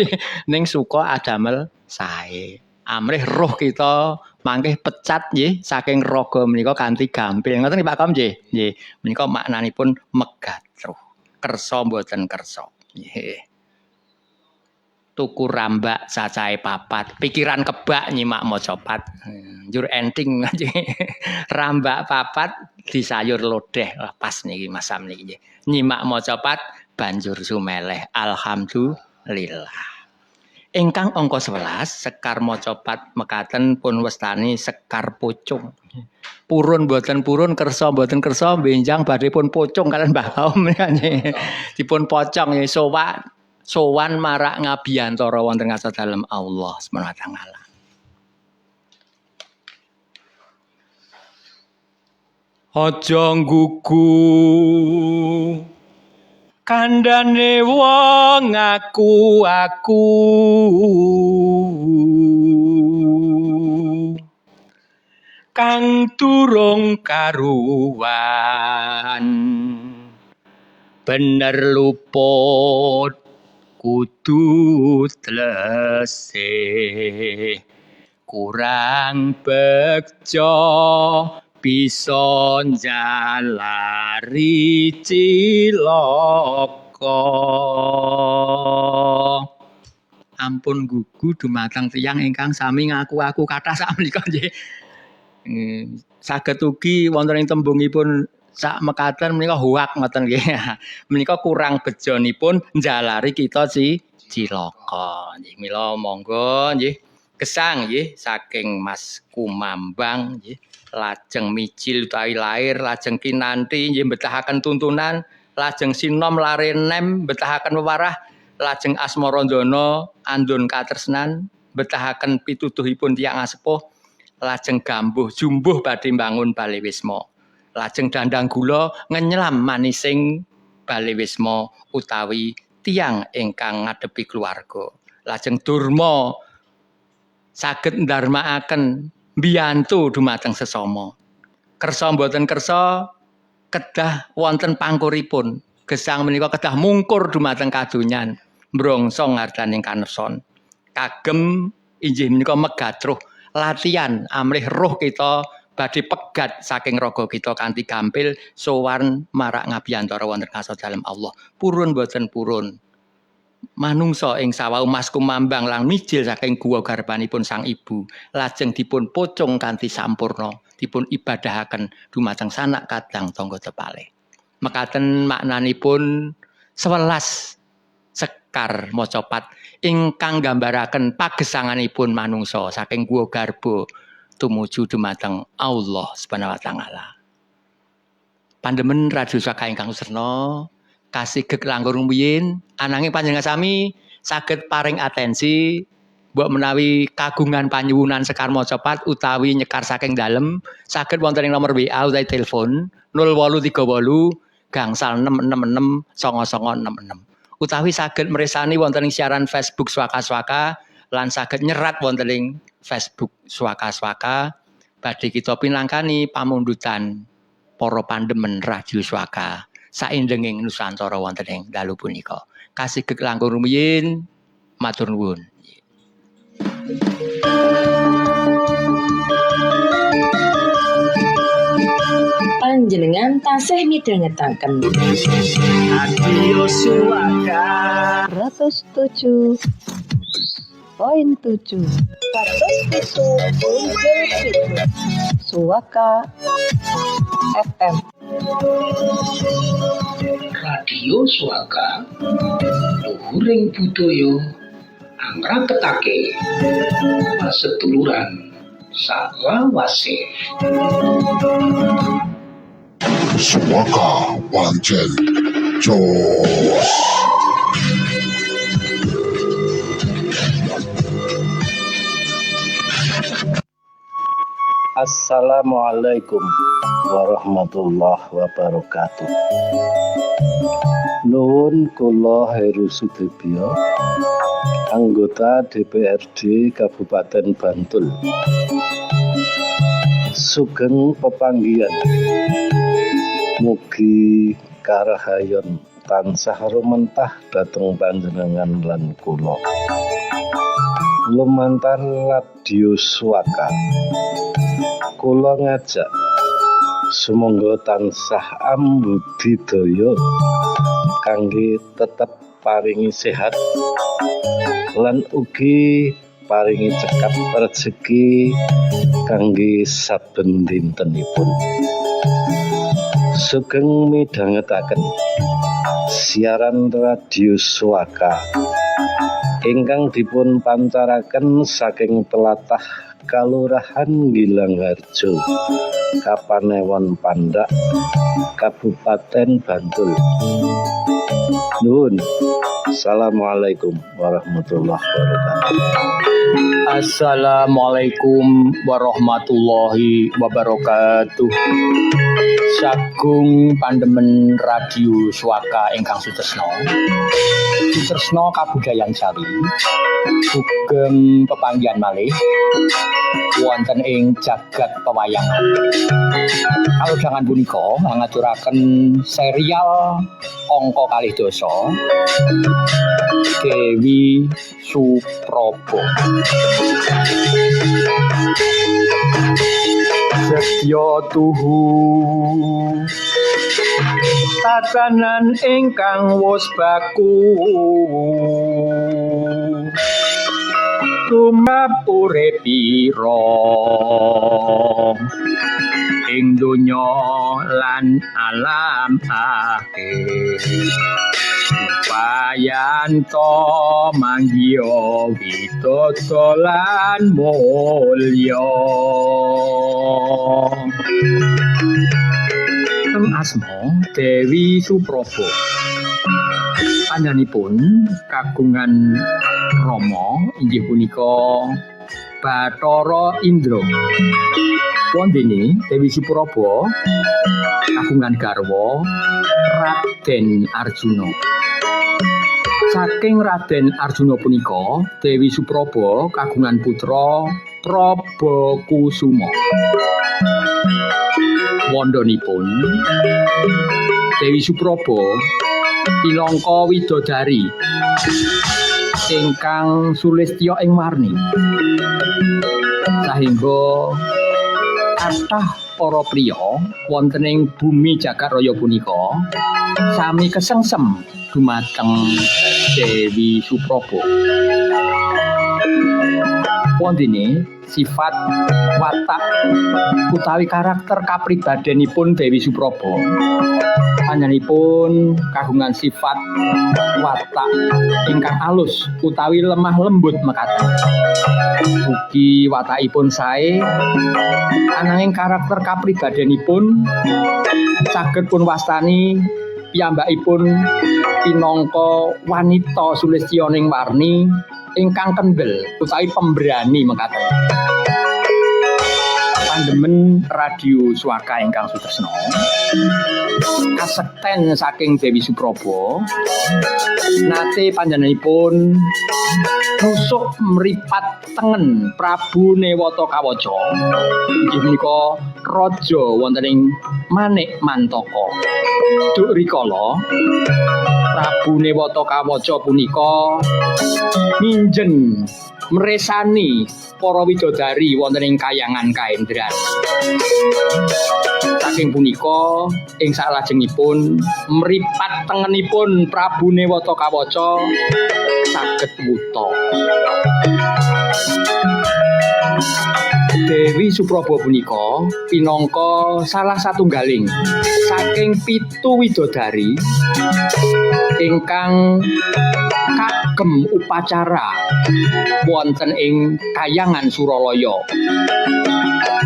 ning suka adamel sae. Amrih roh kita mangke pecat nggih saking raga menika kanthi gampil. Ngoten nggih Pak Kom nggih. Nggih, menika maknanipun megatruh. Kersa mboten kersa. Nggih. Tuku rambak cacahe 4, pikiran kebak nyimak maca 4. Njur enting rambak 4 disayur lodeh. Pas niki Mas Sam niki nggih. Nyimak maca 4 banjur sumeleh. Alhamdulillah. Ingkang angka 11 sekar maca 4 mekaten pun wastani sekar pucung. Purun boten purun, kersa boten kersa, benjang badhe pun pucung kalian Mbah Kaum dipun pocong ya sowan marak ngabiyantara wonten ngaso dalem Allah Subhanahu wa taala. Aja nggugu kandhane wong aku kang durung karuwan bener luput kudu tlese kurang bekca bisa njalari cilaka ampun gugu dumateng tiyang ingkang sami ngaku-aku kathah sakmenika nggih saged ugi wonten ing tembungipun sak mekaten menika huwak ngoten nggih. Menika kurang bejanipun njalari kita cilaka. Nggih mila monggo nggih gesang nggih saking Mas Kumambang nggih lajeng micil utawi lair lajeng kinanti nggih betahaken tuntunan lajeng sinom lare nem betahaken wewarah lajeng asmarandana andun katresnan betahaken pituduhipun tiyang sepuh lajeng gambuh jumbuh badhe mbangun bale wisma lajeng dandang gula ngenyelam manising Balewisma utawi tiyang ingkang ngadepi keluarga. Lajeng Durma saged ndarmaaken mbiyantu dumateng sesama. Kersa mboten kersa kedah wonten pangkuripun. Gesang menika kedah mungkur dumateng kadonyan. Mbrongso ngardaning kanerson. Kagem inggih menika megatruh latihan amrih roh kita badhe pegat saking raga kita kanthi gampil sowan marak ngabiyantara wonten kasa dalem Allah. Purun boten purun. Manungsa ing sawau mas kumambang lan mijil saking guwa garbanipun Sang Ibu lajeng dipun pocong kanthi sampurna dipun ibadahaken dumateng sanak kadang tangga tepale. Mekaten maknanipun 11 sekar macapat ingkang gambaraken pagesanganipun manungsa saking guwa garba tumuju dumateng Allah Subhanahu wa taala. Pandemen Radio Swaka ingkang usrena kasigeg langkung rumiyin ananging panjenengan sami saged paring atensi mbok menawi kagungan panyuwunan sekar macapat utawi nyekar saking dalem saged wonten ing nomor WA utawi telepon 0838 gangsal 666 9966 utawi saged mresani wonten ing siaran Facebook Swaka-Swaka lan saged nyerat wonten ing Facebook Swaka-Swaka badhe kita pinangkani pamundutan para pandemen Radio Swaka saindenging Nusantara wonten ing dalu punika. Kasigeg langkung rumiyin matur nuwun. Panjenengan tasih midhangetaken Radio Swaka 107.7 Swaka FM. Radio Swaka luhuring budaya angraketake paseduluran salawase. Swaka pancen jos. Assalamualaikum warahmatullahi wabarakatuh. Nuwun kula Heru Sudibyo, anggota DPRD Kabupaten Bantul. Sugeng pepanggihan. Mugi karahayon tansah rumentah dhateng panjenengan lan kula. Lumantar Radio Swaka kula ngajak sumangga tansah ambudidaya kangge tetep paringi sehat lan ugi paringi cekap rezeki kangge saben dintenipun. Sugeng midhangetaken siaran Radio Swaka ingkang dipun pancaraken saking tlatah Kalurahan Gilangharjo, Kapanewon Pandak, Kabupaten Bantul. Nuwun. Assalamualaikum warahmatullahi wabarakatuh. Assalamualaikum warahmatullahi wabarakatuh. Sagung pandemen Radio Swaka ingkang sutresna. Sutresna kabudayan Jawi. Sugeng pepanggihan malih wonten ing jagat pewayangan. Kalodhangan punika ngaturaken serial angka 2 Dewi Supraba. Setya tuhu tatanan ingkang wus baku tumapure pira ing donya lan alam akhir upayanto manggiya widodha lan mulya asma Dewi Supraba panjenenganipun kagungan rama inggih punika Bathara Indra Wondene Dewi Supraba kagungan garwa Raden Arjuna. Saking Raden Arjuna punika, Dewi Supraba kagungan putra Prabakusuma. Wondonipun Dewi Supraba minangka widodari ingkang sulistya ing warni. Sahingga kathah para priya wonten ing bumi jagat raya punika sami kesengsem dumateng Dewi Supraba. Wondene sifat watak utawi karakter kapribadenipun Dewi Supraba panjenenganipun kagungan sifat watak ingkang alus utawi lemah lembut mekaten. Ugi watakipun sae ananging karakter kapribadenipun saged pun wastani piyambakipun pinangka wanita sulistyaning warni ingkang kendel utawi pemberani mekaten. Pandemen radio Swaka ingkang sutresna kasekten saking Dewi Supraba nate panjenenganipun nusuk mripat tengen Prabu Newata Kawaca inggih menika raja wonten ing Manik Mantaka. Duk rikala Prabu Newata Kawaca punika minjen mresani para widodari wonten ing Kahyangan Kaendran. Saking punika ing salajengipun mripat tengenipun Prabu Newata Kawaca saged wuta. Dewi Supraba punika pinangka salah satunggaling saking 7 widodari ingkang kagem upacara wonten ing Kahyangan Suralaya.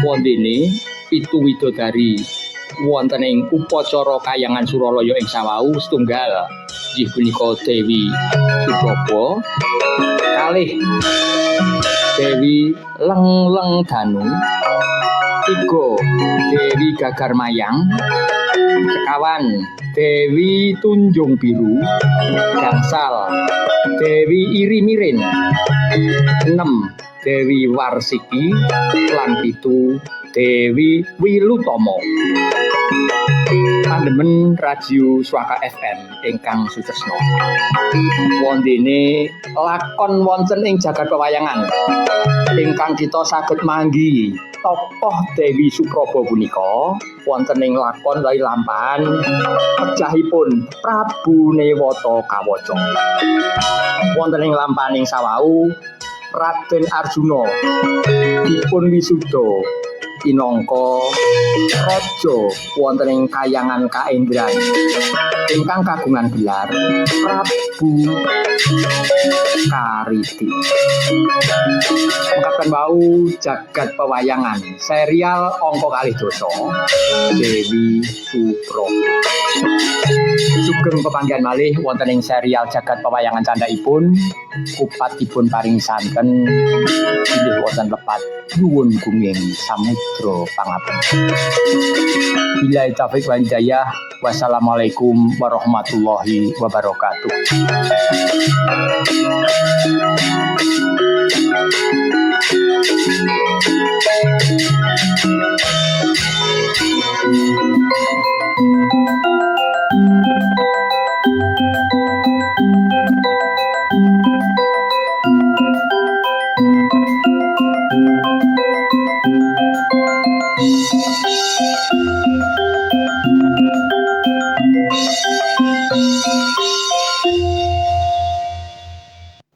Wondene 7 widodari wonten ing upacara Kahyangan Suralaya ing sawau setunggal inggih punika Dewi Supraba kalih Dewi Lengleng Danu, 3 Dewi Gagar Mayang, sekawan Dewi Tunjung Biru, gangsal Dewi Iri Mirin, 6 Dewi Warsiki, lan 7 Dewi Wilutomo. Pandemen radio Swaka FM ingkang sutresna. Wondene lakon wonten ing jagat pewayangan ingkang kita saged manggi tokoh Dewi Supraba punika wonten ing lakon lai lampahan pejahipun Prabu Newata Kawaca. Wonten ing lampahaning sawau Raden Arjuna dipun wisuda pinangka raja wonten ing Kahyangan Kaendran ingkang kagungan gelar Prabu Kariti. Mekaten wau jagat pewayangan serial angka 2 Dewi Supraba. Sugeng pepanggihan malih wonten ing serial jagat pewayangan candhaipun kupatipun paring santen inggih wonten lepat nuwun gunging samudra pangapunten. Billahi taufiq wal hidayah. Wassalamualaikum warahmatullahi wabarakatuh.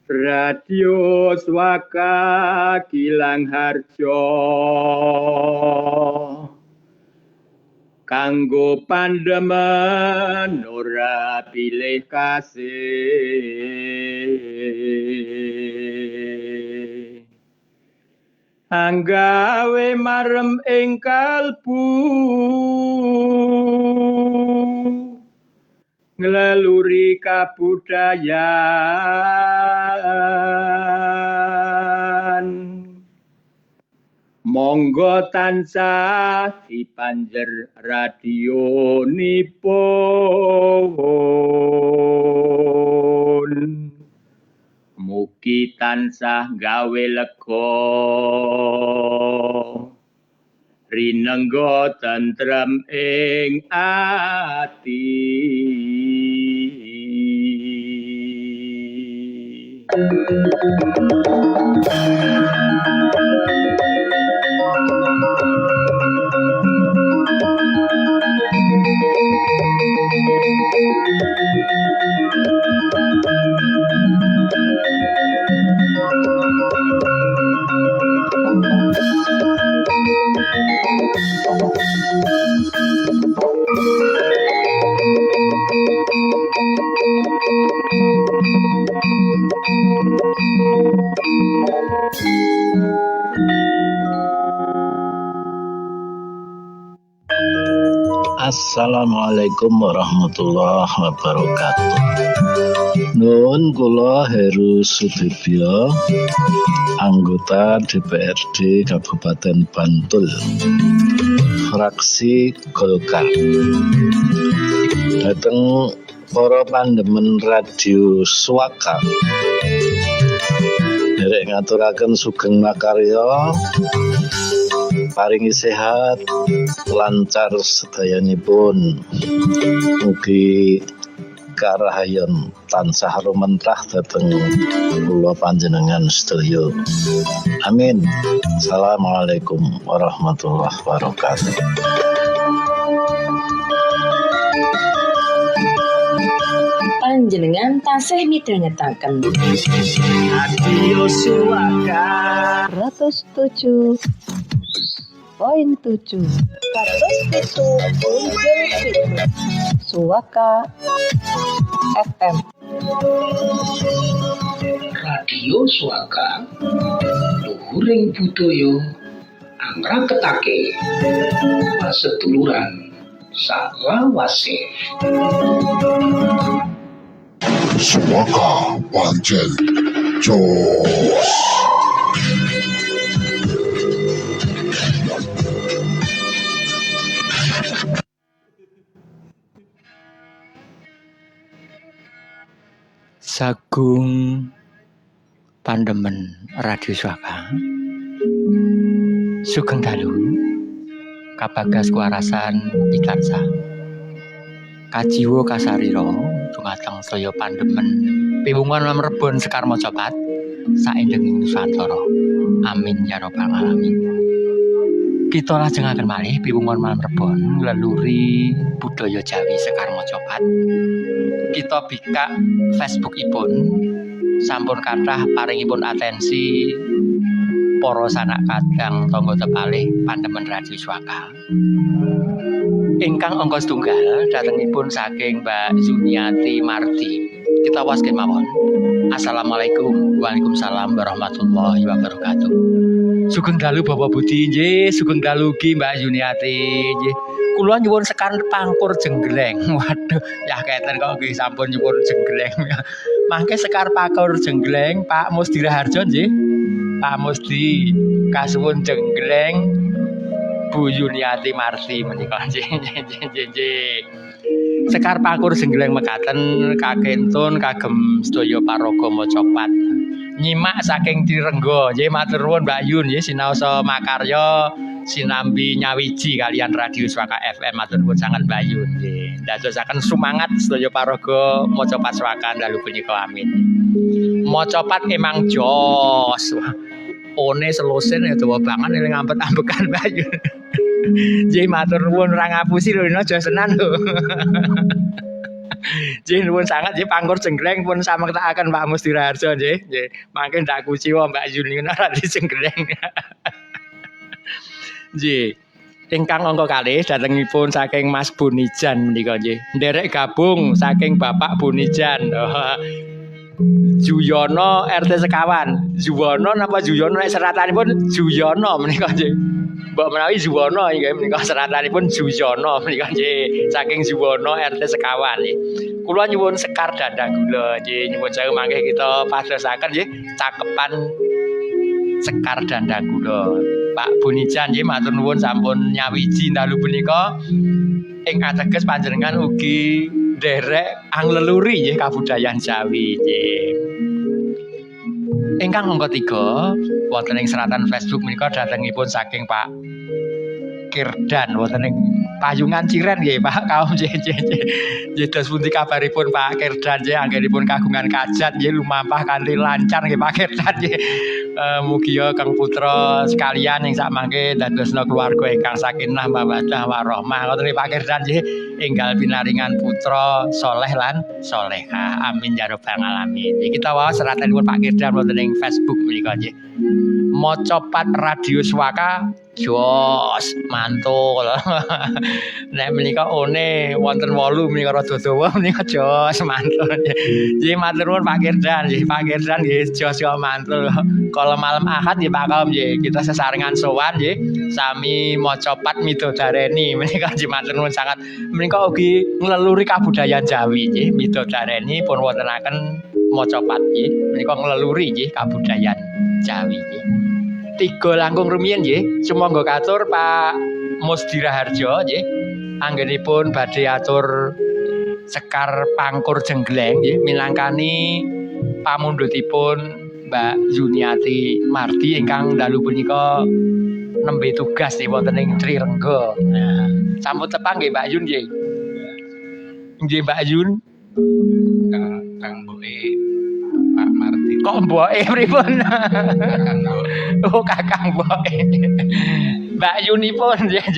Radio Swaka Gilang Harjo kanggo pandemen ora pilih kasih anggawe marem ing kalbu ngeleluri kabudayaan Monggo tansah dipanjer radionipun. Mugi tansah gawe lega rinengga tentrem ing ati. Assalamualaikum warahmatullahi wabarakatuh. Nuwun kula Heru Sudibyo, anggota DPRD Kabupaten Bantul, fraksi Golkar. Dhateng para pandemen radio Swaka. Derek ngaturaken sugeng makarya, paringi sehat, lancar sedayanipun. Mugi karahayon tansah rumentrah dhateng kula panjenengan sedaya. Amin. Assalamualaikum warahmatullahi wabarakatuh. Panjenengan tasih midhangetaken Radio Swaka 107.7 Suwaka FM. Radio Swaka luhuring budaya angraketake paseduluran salawase. Swaka pancen jos. Sagung pandemen Radio Swaka. Sugeng dalu kabagas kuarasan pikansa. Kajiwa kasarira dumateng saya pandemen piwungan Rebon Sekar Mojopat saenjenging Nusantara. Amin ya rabbal alamin. Kita lajengaken malih piwungan malam Rebon leluri budaya Jawi Sekar Mojopat. Kita bikak Facebookipun sampun kathah paringipun atensi para sanak kadang tangga tepalih pandemen Radio Swaka. Ingkang angka setunggal datengipun saking Mbak Zuniati Marti. Kita waske mawon. Assalamualaikum. Waalaikumsalam warahmatullahi wabarakatuh. Sugeng dalu Bapak Budi nggih, sugeng dalu ugi Mbak Zuniati nggih. Kula nyuwun sekar pangkur jenggleng. Waduh, ya keten kok nggih sampun nyuwun jenggleng. Mangke sekar pangkur jenggleng Pak Musdi Raharjo nggih. Pak Musdi kasuwun jenggleng Bu Yuniati Marti menika nggih. Sekar pangkur jenggleng mekaten kakentun kagem sedaya paraga Mojopat. Nyimak saking Tirenggo nggih matur nuwun Mbak Yun nggih sinaosa makarya sinambi nyawiji kalian Radio Swaka FM matur nuwun sanget Mbak Yun nggih. Ndadosaken sumangat sedaya paraga Mojopat Swaka dalu punika amin. Mojopat emang jos. One selosen ya dawa banget ning ngampet-ambekan Mbak Yun. Nggih matur nuwun ora ngapusi lho aja senan lho. Nggih nuwun sanget nggih pangkur jenggleng pun samektakaken Pak Musdi Raharjo nggih. Nggih, mangke ndak kuciwa Mbak Yunina ora dijenggleng. Nggih. Ingkang angka kalih datengipun saking Mas Bunijan menika nggih. Nderek gabung saking Bapak Bunijan. Juyono RT sekawan. Juwono napa Juyono nek seratanipun Juyono menika nggih. Mbak menawi Juwono nggih menika seratanipun Juyono menika nggih saking Juwono RT sekawan nggih. Kula nyuwun sekar dandang gula nggih nyuwun sewu mangke kita padosaken nggih cakepan sekar dandang gula. Pak Bunijan nggih matur nuwun sampun nyawiji dalu punika ing ateges panjenengan ugi nderek angleluuri nggih kabudayan Jawi nggih. Ingkang angka 3 wonten ing seratan Facebook menika datengipun saking Pak Kirdan wonten ing Payungan Ciren nggih Pak kaum nggih dos pundi kabaripun Pak Kirdan nggih anggenipun kagungan kajat nggih lumampah kanthi lancar nggih Pak Kirdan nggih. Mugia Kang putra sekalian ing samangke dadosna keluarga ingkang sakinah mawaddah warahmah. Ngoten Pak Kirdan nggih enggal pinaringan putra soleh lan solehah. Amin ya rabbal alamin. Iki kita waos seratanipun Pak Kirdan wonten ing Facebook menika nggih. Mocopat Radio Swaka jos mantul. Nek menika one wonten 8 menika rada dawa menika jos mantul. Nggih matur nuwun Pak Kirdan nggih. Pak Kirdan nggih jos kok mantul. Kalau malam Ahad nggih Pak Kaum nggih kita sesarengan sowan nggih sami mocopat midodareni menika nggih matur nuwun sangat menika ugi ngleluri kabudayan Jawi nggih midodareni pun wontenaken mocopat nggih menika ngleluri nggih kabudayan Jawi nggih. 3 langkung rumiyin nggih sumangga katur Pak Musdira Harjo nggih anggenipun badhe atur sekar pangkur jenggleng nggih minangkani pamundhutipun Mbak Yuniati Mardi ingkang dalu punika nembe tugas nih wonten ing Trirengga. Nah, sampun tepang nggih Mbak Yun nggih. Nggih Mbak Yun. Kang mboke Pak Mardi. Kok mboke pripun? Oh Kakang mboke. Mbak Yunipun nggih.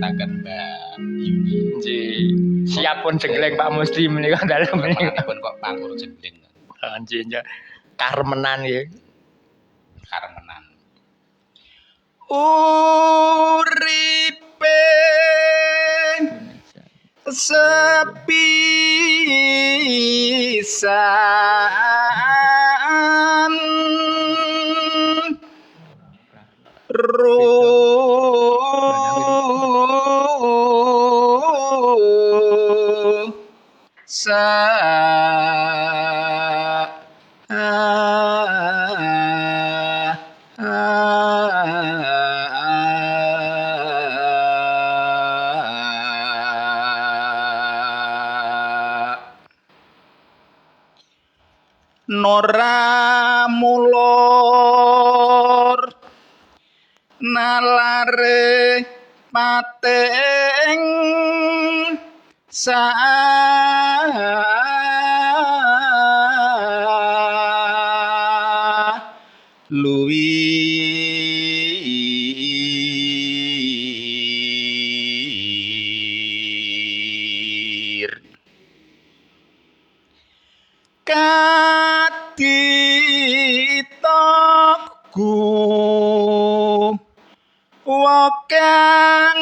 Takkan Mbak Yuni. Nggih. Siap pun jenggleng Pak Muslim menika dalem menika. Pun kok pangkur jenggleng. Nggih. Karmenan nggih. Karmenan. Uripe sepisan Nora mulur nalare pateng luwir kaditokku wakang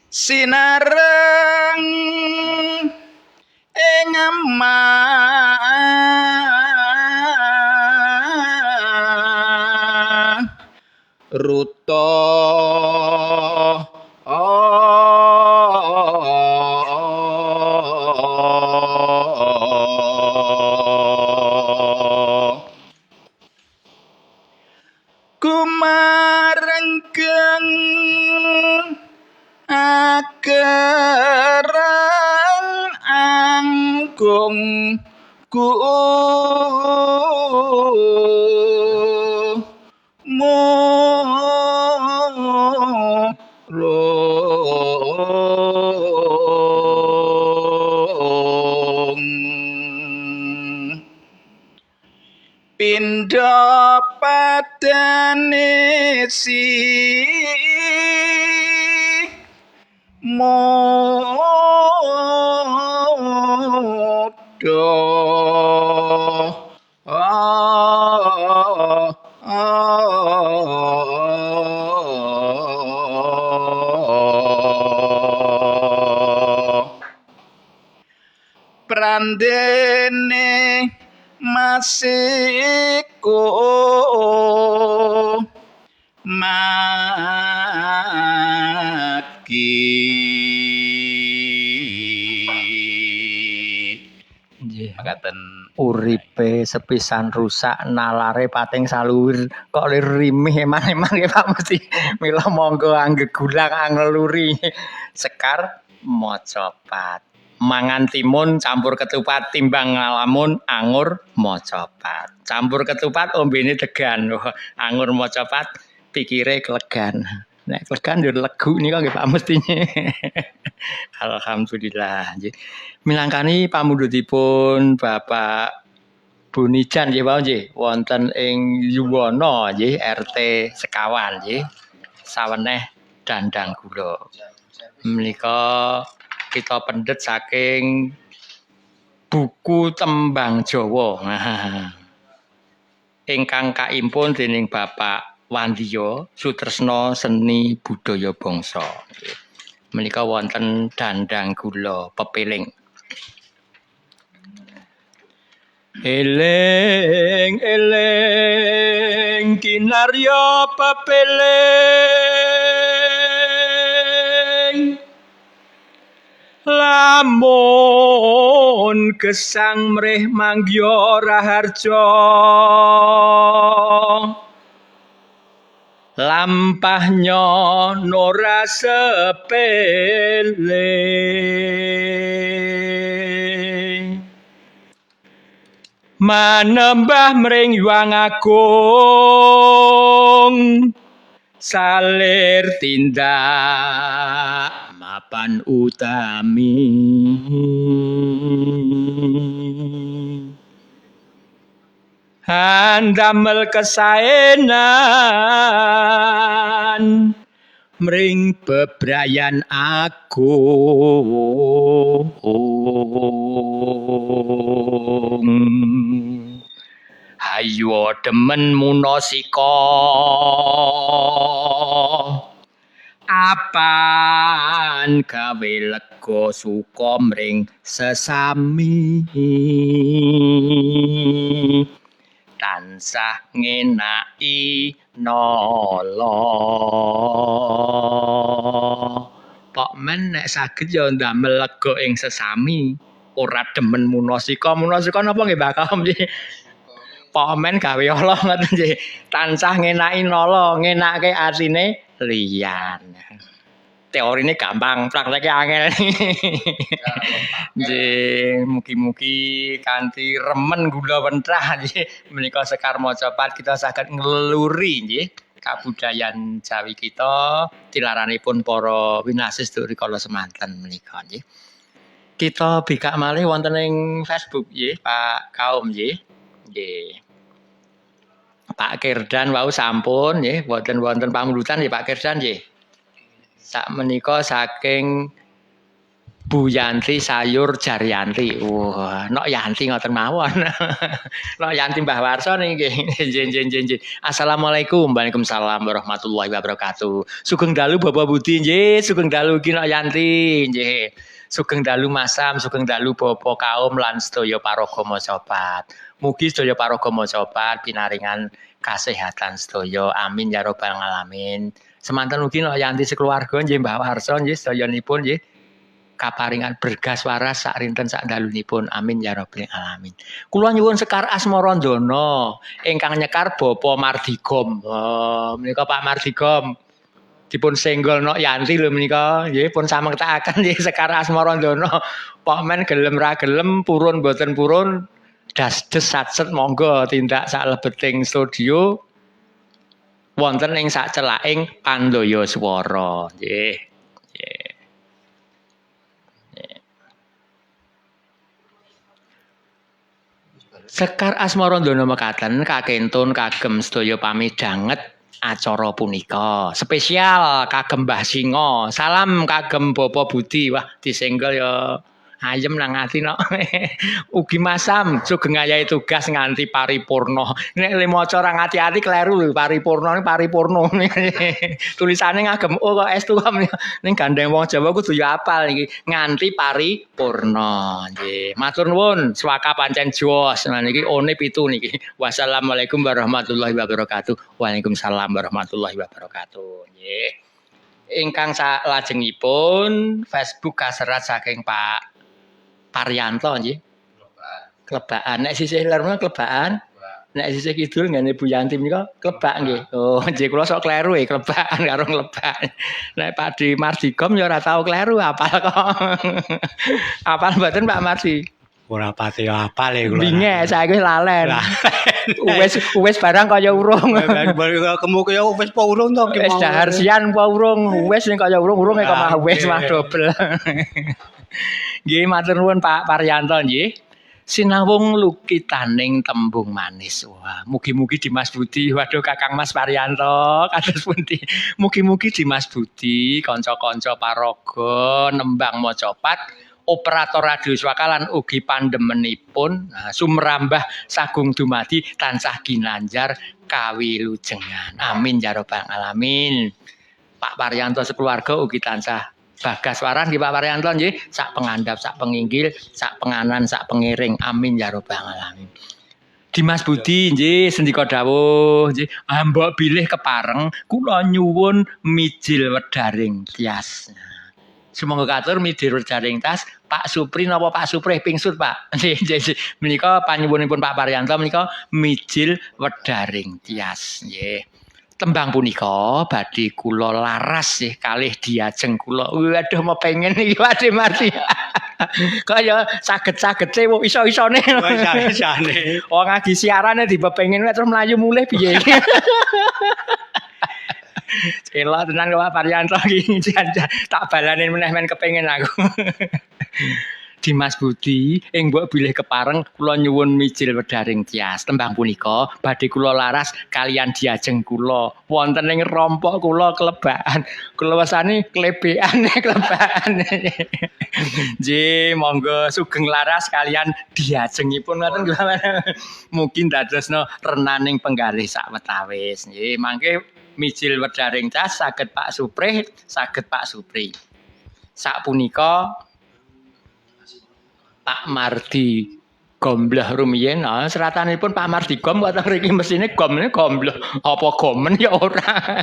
sinareng ing ruta kumarenggeng akerang anggung ku pindha padane si prandene masiko makaten uripe sepisan rusak nalare pating saluwir kok rimih eman-eman ya Pak mesti mila monggo anggegulang angeluri Sekar Mojopat mangan timun campur ketupat timbang ngalamun anggur mojopat campur ketupat ombene degan anggur mojopat pikire kelegan nek kelegan yo legu nika nggih Pak mestine alhamdulillah nggih milangkani pamundhutipun Bapak Bunijan nggih Pak nggih wonten ing Yuwono nggih RT sekawan nggih saweneh dandang gula menika kita pendet saking buku tembang Jawa ingkang kaimpun dening Bapak Wandiyo Sutresno Seni Budaya Bangsa menika wonten dandang gula pepiling eling eling kinarya pepiling lamun gesang mrih manggya raharja lampahnya nora sepele manembah mring Hyang Agung salir tindak mapan utami handamel kesaenan mring bebrayan agung hayo demen munasika apan gawe lega suka mring sesami tansah ngenaki nala pok men nek saged ya ndamel lega ing sesami ora demen munasika napa nggih Mbak Kaum nggih pok men gawe Allah ngoten nggih tansah ngenaki nala ngenake artine liyan teorine gampang prakteknya angel nggih mugi-mugi kanthi remen gula wentrah nggih menika Sekar Mojopat kita saged ngleluri nggih kabudayan Jawi kita tilaranipun para winasis dur rikala semanten menika nggih kita bikak malih wonten ing Facebook nggih Pak Kaum nggih nggih Pak Kirdan wau sampun nggih wonten pamulutan nggih Pak Kirdan nggih sak menika saking Bu Yanti Sayur Jaryanti. Wah, nok Yanti ngoten mawon. Nok Yanti Mbah Warso nggih. Nggih. Assalamualaikum. Waalaikumsalam warahmatullahi wabarakatuh. Sugeng dalu Bapak Budi nggih, sugeng dalu ki nok Yanti nggih. Sugeng dalu Masam, sugeng dalu Bapak Kaum lan sedaya paraga Mojopat. Mugi sedaya paraga Mojopat pinaringan kasehatan sedaya. Amin ya rabbal alamin. Semanten ugi nok Yanti sekeluarga nggih Mbah Warso nggih sedayanipun nggih kaparingan bergas waras sak rinten sak dalunipun amin ya rabbal alamin. Kula nyuwun Sekar Asmarandana ingkang nyekar Bapak Mardigom. Menika Pak Mardigom dipun senggol nok Yanti lho menika nggih pun samektakaken nggih Sekar Asmarandana. Pak men gelem ra gelem purun boten purun dasdes satset monggo tindak sak lebeting studio wonten ing sak celaking Pandaya Swara nggih. Sekar Asmarandana mekaten kakentun kagem sedaya pamidanget acara punika. Spesial kagem Mbah Singa. Salam kagem Bapak Budi. Wah, disenggol ya ayem nang ati nok. Ugi Masam sugeng ayahe tugas nganti paripurna. Nek le maca ora ngati-ati kleru lho paripurna ning paripurna. Tulisane ngagem O kok estu ning gandeng wong Jawa kudu ya apal iki nganti paripurna. Nggih. Matur nuwun swaka pancen jos. Nah niki one 7 niki. Wassalamualaikum warahmatullahi wabarakatuh. Waalaikumsalam warahmatullahi wabarakatuh. Nggih. Ingkang salajengipun Facebook kaserat saking Pak Paryanto nggih. Klebaan. Nek sisih lor menika klebaan. Nek sisih kidul ngene Bu Yanti menika klebak nggih. Oh, nggih kula sok kleru klebaan karo nglebak. Nek Pak Di Mardigom ya ora tau kleru apal kok. Apal mboten Pak Mardi? Ora pati apal e kula. Binge saiki wis lalen. Wis barang kaya urung. Kemuke ya wis po urung to ki. Wis dahar sian po urung. Wis ning kaya urung-urunge kok mah wis mah dobel. Nggih matur nuwun Pak Paryanto nggih. Sinawung lukitaning tembung manis. Wah, mugi-mugi Dimas Budi, waduh Kakang Mas Paryanto, kados pundi. Mugi-mugi Dimas Budi, kanca-kanca paraga nembang macapat, operator radio swaka lan ugi pandemenipun sumrambah sagung dumadi tansah ginanjar kawilujengan. Amin ya rabbal alamin. Pak Paryanto sekeluarga ugi tansah bagas waran nggih Pak Paryanto nggih, sak pengandap, sak penginggil, sak penganan, sak pengiring. Amin ya rabbal alamin. Dimas Budi nggih sendika dawuh nggih, mbok bilih kepareng kula nyuwun mijil wedaring tias. Sumangga katur mijil wedaring tas Pak Supri napa Pak Suprih pingsut Pak. Nggih menika panyuwunipun Pak Paryanto menika mijil wedaring tias nggih. Tembang punika badhe kula laras nggih kalih diajeng kula. Waduh mepengen iki Pak De Marti. Kaya saged-sagede wong iso-isone. Iso-isone. Wong ngagi siarane dipepengin terus mlayu mulih piye. Celok tenan Pak Paryanto iki tak balane meneh men kepengin aku. Dimas Budi ing mbok bilih kepareng kula nyuwun mijil wedaring tias. Tembang punika badhe kula laras kalian diajeng kula wonten ing rompok kula klebakan. Kula wasani klebekan klebakan. Nggih, monggo sugeng laras kalian diajengipun ngoten mungkin dadosna renaning penggalih sawetawis. Nggih, mangke mijil wedaring tias saged Pak Suprih, saged Pak Supri. Sapunika Pak Mardi Gombloh rumiyin, seratanipun Pak Mardi Gom kok mriki mesine gomne gombloh. Apa gomen ya ora.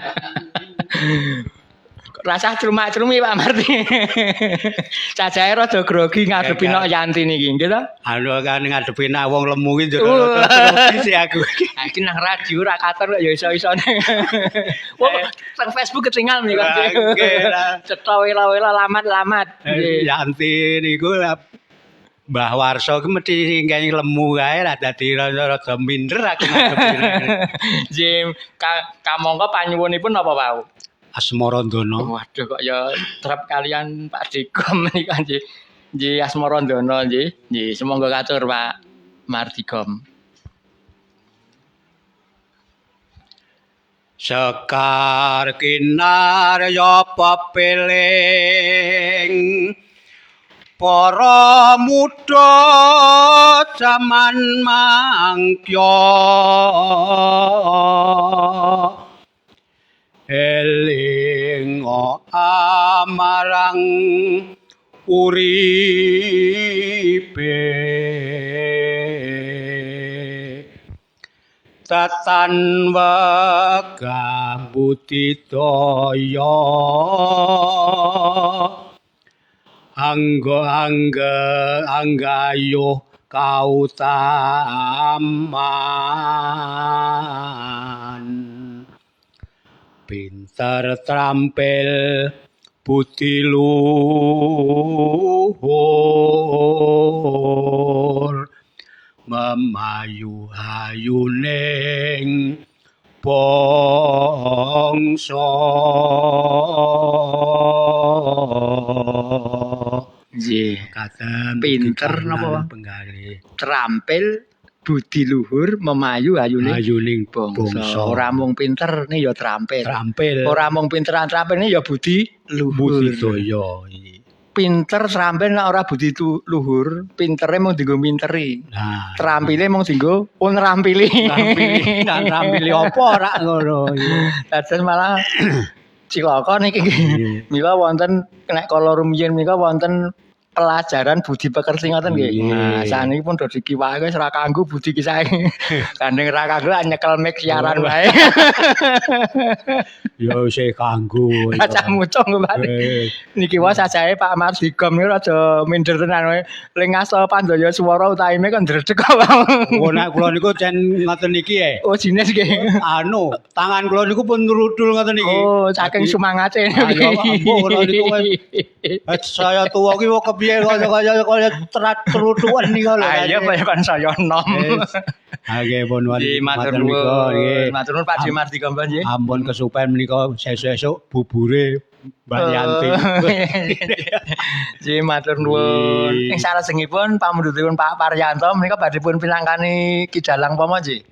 Rasah crumak-crumi Pak Mardi. Cacahe rada grogi ngadepi nok Yanti niki, nggih to? Anu kan ngadepi nak wong lemu ki grogi sih aku. Iki nang radio ora katon kok ya iso-isone. Wong teng Facebook ketinggal menika. Nggih. Cetha wela-wela lamat-lamat. Yanti niku Mbah Warso ki mesti nggae lemu kae ra dadi rada minder aku ngadepine. Nggih, kamangka panyuwunipun napa wau? Asmarandana. Waduh kok ya trep kalian Pak Digom menika nggih. Nggih Asmarandana nggih. Nggih, sumangga katur Pak Mardigom. Sekar kinarya pepeling para muda jaman mangkya eling amarang uripe tatan wegah budidaya anggayuh kautaman pinter trampil budi luhur memayu-ayuning bangsa nggih pinter napa penggalih trampil budi luhur memayu ayuning bangsa ora mung pinter ne ya trampil ora mung pinteran trampil ne ya budi luhur budidaya pinter trampil nek ora budi luhur pintere mung dienggo minteri trampile mung dienggo nrampili nrampili apa ora ngono dados malah cilaka niki mila wonten nek kala rumiyin menika wonten pelajaran budi pekerti ngoten nggih. Nah, saniki pun do dikiwake wis ra kanggo budi kisah. Gandeng ra kanggo nyekel mic siaran wae. Yo sik kanggo. Cacah mucung Pak. Niki wae sajae Pak Mardigom niku aja minder tenan wae. Ling ngaso pandaya swara utaime kan ndredeg kok. Oh nek kula niku jan ngoten niki Oh jenis nggih. Anu, tangan kula niku pun nurudul ngoten niki. Oh, saking semangate. Ayo ampun kula niku saya tuwa ki kok kepiye kaya terat-terutuan niku lho. Ayo kaya kan saya nom. Nggih pun matur nuwun. Matur nuwun Pak Mardigom nggih. Ampun kesupen menika sesuk bubure Mbak Yanti. Ji matur nuwun. Ing salajengipun pamundhutipun Pak Paryanto menika badhe pun pinangkani Ki Dalang Pomo nggih.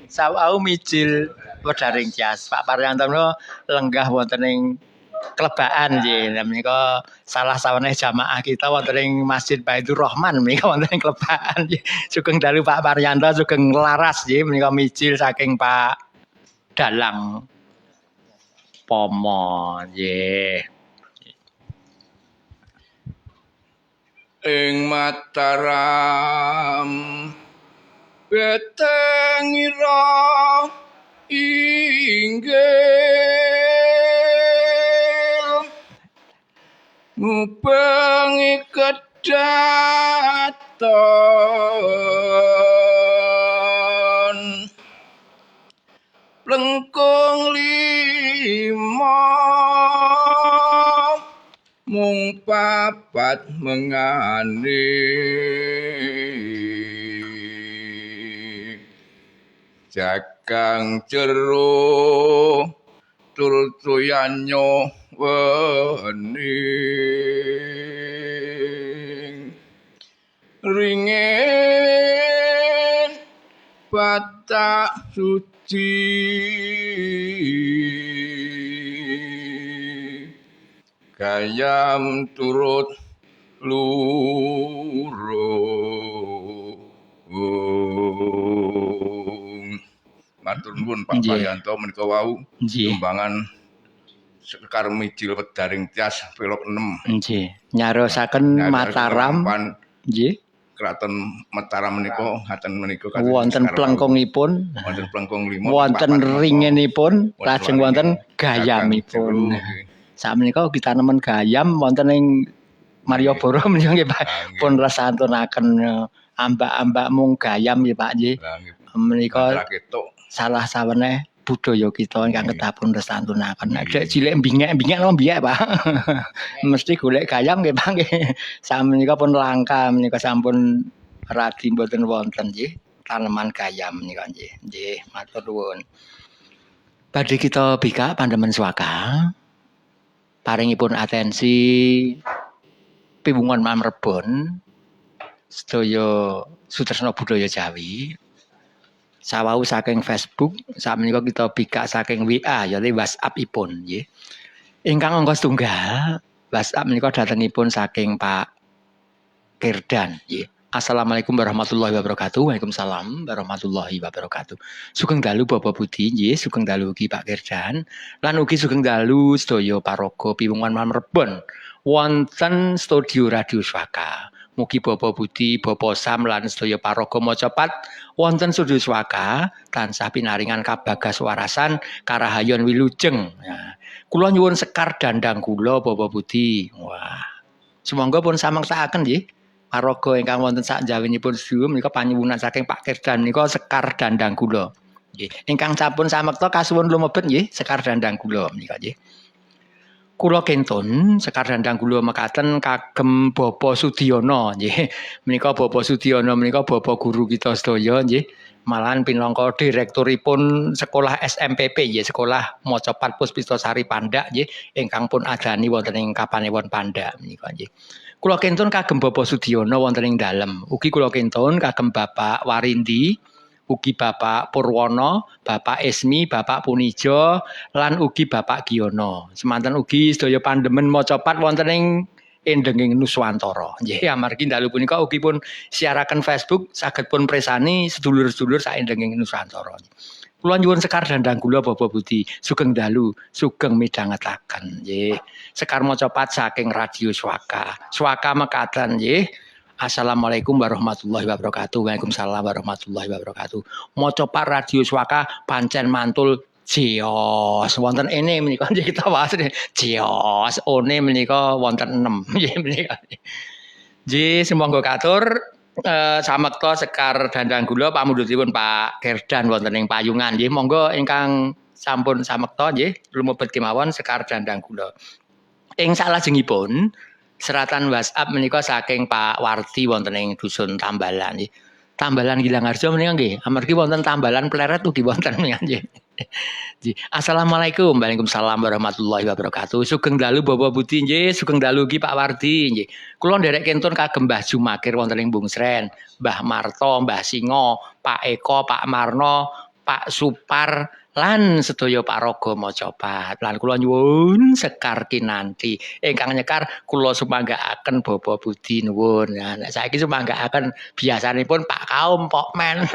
Sawau mijil Wedaring Tias. Pak Paryanto menika lenggah wonten ing Klebaan nggih. Menika salah saweneh jamaah kita wonten ing Masjid Baitur Rahman menika wonten ing Klebaan nggih. Sugeng dalu Pak Paryanto, sugeng laras nggih menika mijil saking Pak Dalang Pomo nggih. Ing Mataram betengira inggil ngubengi kedaton plengkung lima mung papat mengane jagang jero tultuyanyo wening ringin batak suci gayam turut lurung. Matur nuwun Pak Paryanto menika wau tembangan Sekar Mijil Wedaring Tias Pelok 6. Nggih. Nyarosaken Mataram. Nggih. Kraton Mataram menika ngaten menika wonten plengkungipun. Wonten plengkung 5. Wonten ringinipun, lajeng wonten gayamipun. Sakmenika ugi tanemen gayam wonten ing Malioboro menika nggih Pak. Pun resantunaken ambak-ambak mung gayam nggih Pak nggih. Menika salah saweneh budaya kita ingkang kedah pun resantunaken. Nek cilik bingek-bingek lho mbiyek Pak. Mesti golek gayam nggih Pak nggih. Sakmenika pun langka menika sampun radi mboten wonten nggih taneman gayam menika nggih. Nggih, matur nuwun. Badhe kita bikak pandemen swaka. Paringipun atensi piwungan Mamrebon sedaya Sutresna Budaya Jawi. Sawau saking Facebook, sakmenika kita bikak saking WA yaitu WhatsApp-ipun nggih. Ingkang angka setunggal, WhatsApp menika datengipun saking Pak Kirdan nggih. Assalamualaikum warahmatullahi wabarakatuh. Waalaikumsalam warahmatullahi wabarakatuh. Sugeng dalu Bapak Budi nggih, sugeng dalu ugi Pak Kirdan. Lan ugi sugeng dalu sedaya paraga piwungan Mamrebon wonten studio Radio Swaka. Mugi Bapak Budi, Bapak Sam lan sedaya paraga macapat wonten studio Swaka tansah pinaringan kabagas warasan karahayon wilujeng. Nah, kula nyuwun sekar dandang kula Bapak Budi. Wah. Sumangga pun samektakaken nggih. Paraga ingkang wonten sak jawinipun studio menika panyuwunan saking Pak Kirdan menika sekar dandang kula. Nggih. Ingkang sampun samekta kasuwun lumebet nggih sekar dandang kula menika nggih. Kula kentun sekar dandang kula mekaten kagem Bapak Sudiono nggih. Menika Bapak Sudiono menika bapak guru kita sedaya nggih. Malahan pinangka direkturipun sekolah SMPP nggih, sekolah Mocopat Puspitasari Pandak nggih ingkang pun adani wonten ing Kapanewon Pandak menika nggih. Kula kentun kagem Bapak Sudiono wonten ing dalem. Ugi kula kentun kagem Bapak Warindi, ugi Bapak Purwono, Bapak Esmi, Bapak Punijo, lan ugi Bapak Giono. Semanten ugi sedaya pandemen Mocopat wonten ing endenging Nuswantara. Nggih, amargi dalu punika ugi pun siaraken Facebook saged pun presani sedulur-sedulur sak endenging Nuswantara. Kula nyuwun sekar dandang kula Bapak Budi, sugeng dalu, sugeng midhangetaken nggih. Sekar maca pat saking Radio Swaka. Swaka mekaten nggih. Assalamualaikum warahmatullahi wabarakatuh. Waalaikumsalam warahmatullahi wabarakatuh. Maca pat Radio Swaka pancen mantul Jios wonten ene menika nggih kita waos Jios one menika wonten 6 nggih menika. Nggih semonggo katur samekta sekar dandang gula pamundhutipun Pak Gerdan wonten ing payungan nggih monggo ingkang sampun samekta nggih lumebet kemawon sekar dandang gula. Ing salajengipun seratan WhatsApp menika saking Pak Wardi wonten ing dusun Tambalan nggih. Tambalan Gilangarjo menika nggih amargi wonten tambalan pleret ugi wonten nggih. Assalamualaikum. Waalaikumsalam warahmatullahi wabarakatuh. Sugeng dalu Bapak Budi nggih, sugeng dalu ugi Pak Wardi nggih. Kula nderek kentun kagem Mbah Jumakir wonten ing Bungsren, Mbah Marto, Mbah Singo, Pak Eko, Pak Marno, Pak Supar lan sedaya paraga macapat. Lan kula nyuwun sekar kinanti ingkang nyekar kula sumanggaaken Bapak Budi nuwun. Nah, saiki sumanggaaken biasanipun Pak Kaum Pokmen.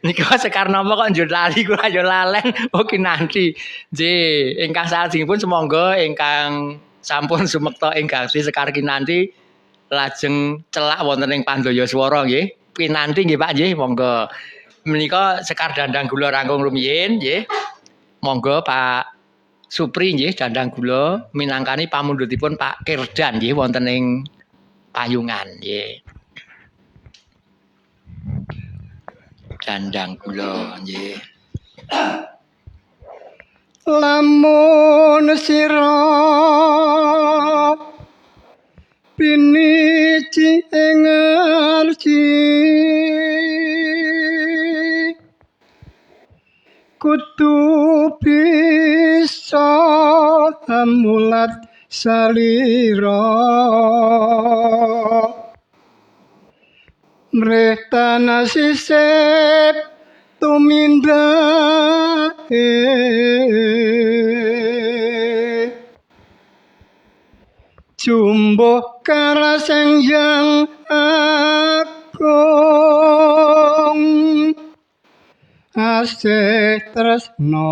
Nika sekar napa kok njur lali kula yo lalen kinanti. Nggih, ingkang salajengipun semangga ingkang sampun sumekta ing gati sekar kinanti lajeng celak wonten ing Pandaya Swara nggih. Pinanti nggih Pak nggih, monggo. Menika sekar dandang gula rangkung rumiyin nggih. Monggo Pak Supri nggih dandang gula minangkani pamundhutipun Pak Kirdan nggih wonten ing payungan nggih. Dandang kula nggih. Lamun sira pinici ing arci kudu bisa mulat salira mretana sisip tumindahe jumbuh karaseng yang agung asih tresno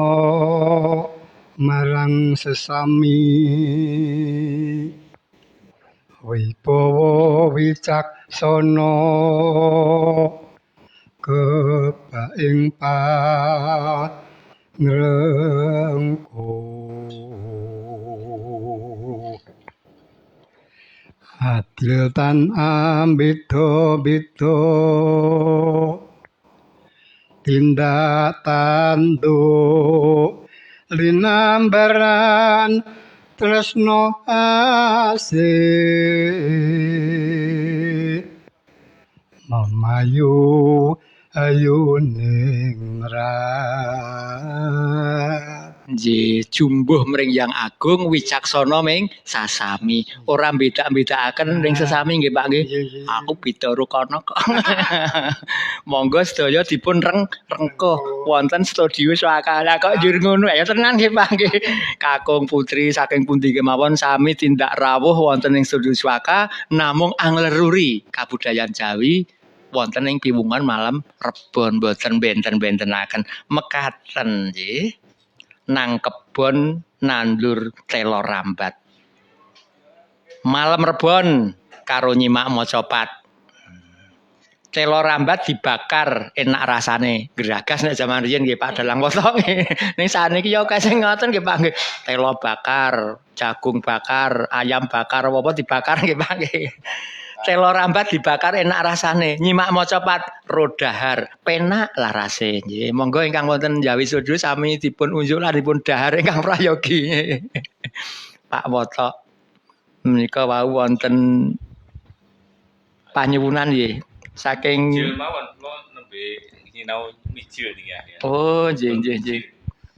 marang sesami wibawa wicaksana kepaing pangrengku adil tan ambito-bito tindak tanduk linambaran tresno asih mamayu ayuning rat nggih jumbuh mring yang agung wicaksana ming sasami ora beda-bedakaken ning sesami nggih Pak nggih aku Bidara kono kok monggo sedaya dipun rengkuh wonten studio Swaka kok njur ngono ya tenan nggih Pak nggih kakung putri saking pundi kemawon sami tindak rawuh wonten ing studio Swaka namung angleruri kabudayan Jawi wonten ing piwungan malam Rebon boten benten-bentenaken mekaten nggih nang kebon nandur telo rambat malam Rebon karo nyimak macapat telo rambat dibakar enak rasane geragas nek jaman riyen nggih Pak dalang woto ning saniki ya akeh sing ngoten nggih Pak nggih telo bakar jagung bakar ayam bakar apa dibakar nggih Pak nggih telo rambat dibakar enak rasane nyimak macapat rodahar penak larase nggih monggo ingkang wonten Jawi Studio sami dipun unjuk lan dipun dahar ingkang prayogi Pak Woto menika wau wonten panyuwunan nggih saking mijil mawon kula nembe sinau mijil niki ya. Oh nggih.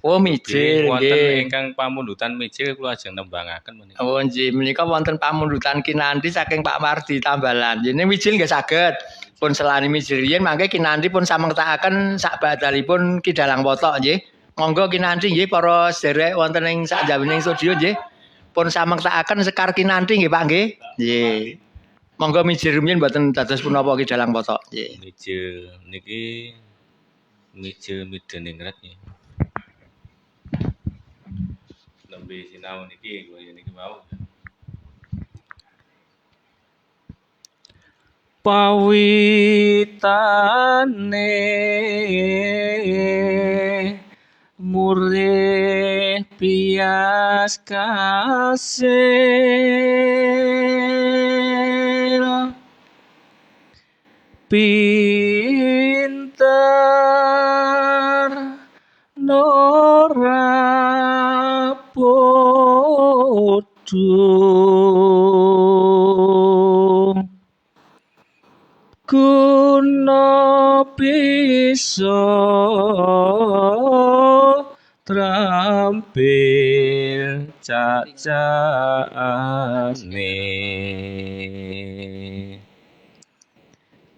Oh mijil wonten nggih. ingkang pamundhutan mijil kula ajeng nembangaken menika. Oh nggih menika wonten pamundhutan kinanti saking Pak Wardi Tambalan. Jene mijil nggih saged. Pun selani mijil riyen mangke kinanti pun samektakaken sak badalipun Ki Dalang Woto nggih. Monggo kinanti nggih para sederek wonten ing sak jawining studio nggih. Pun samektakaken sekar kinanti nggih Pak nggih. Nggih. Monggo mijil rumiyin mboten dados punapa Ki Dalang Woto nggih. Mijil niki mijil mideningrat nggih. Nembe sinau niki kaya niki mau. Pawitane murih pias kasil pinter nora podo guna bisa trampil cacane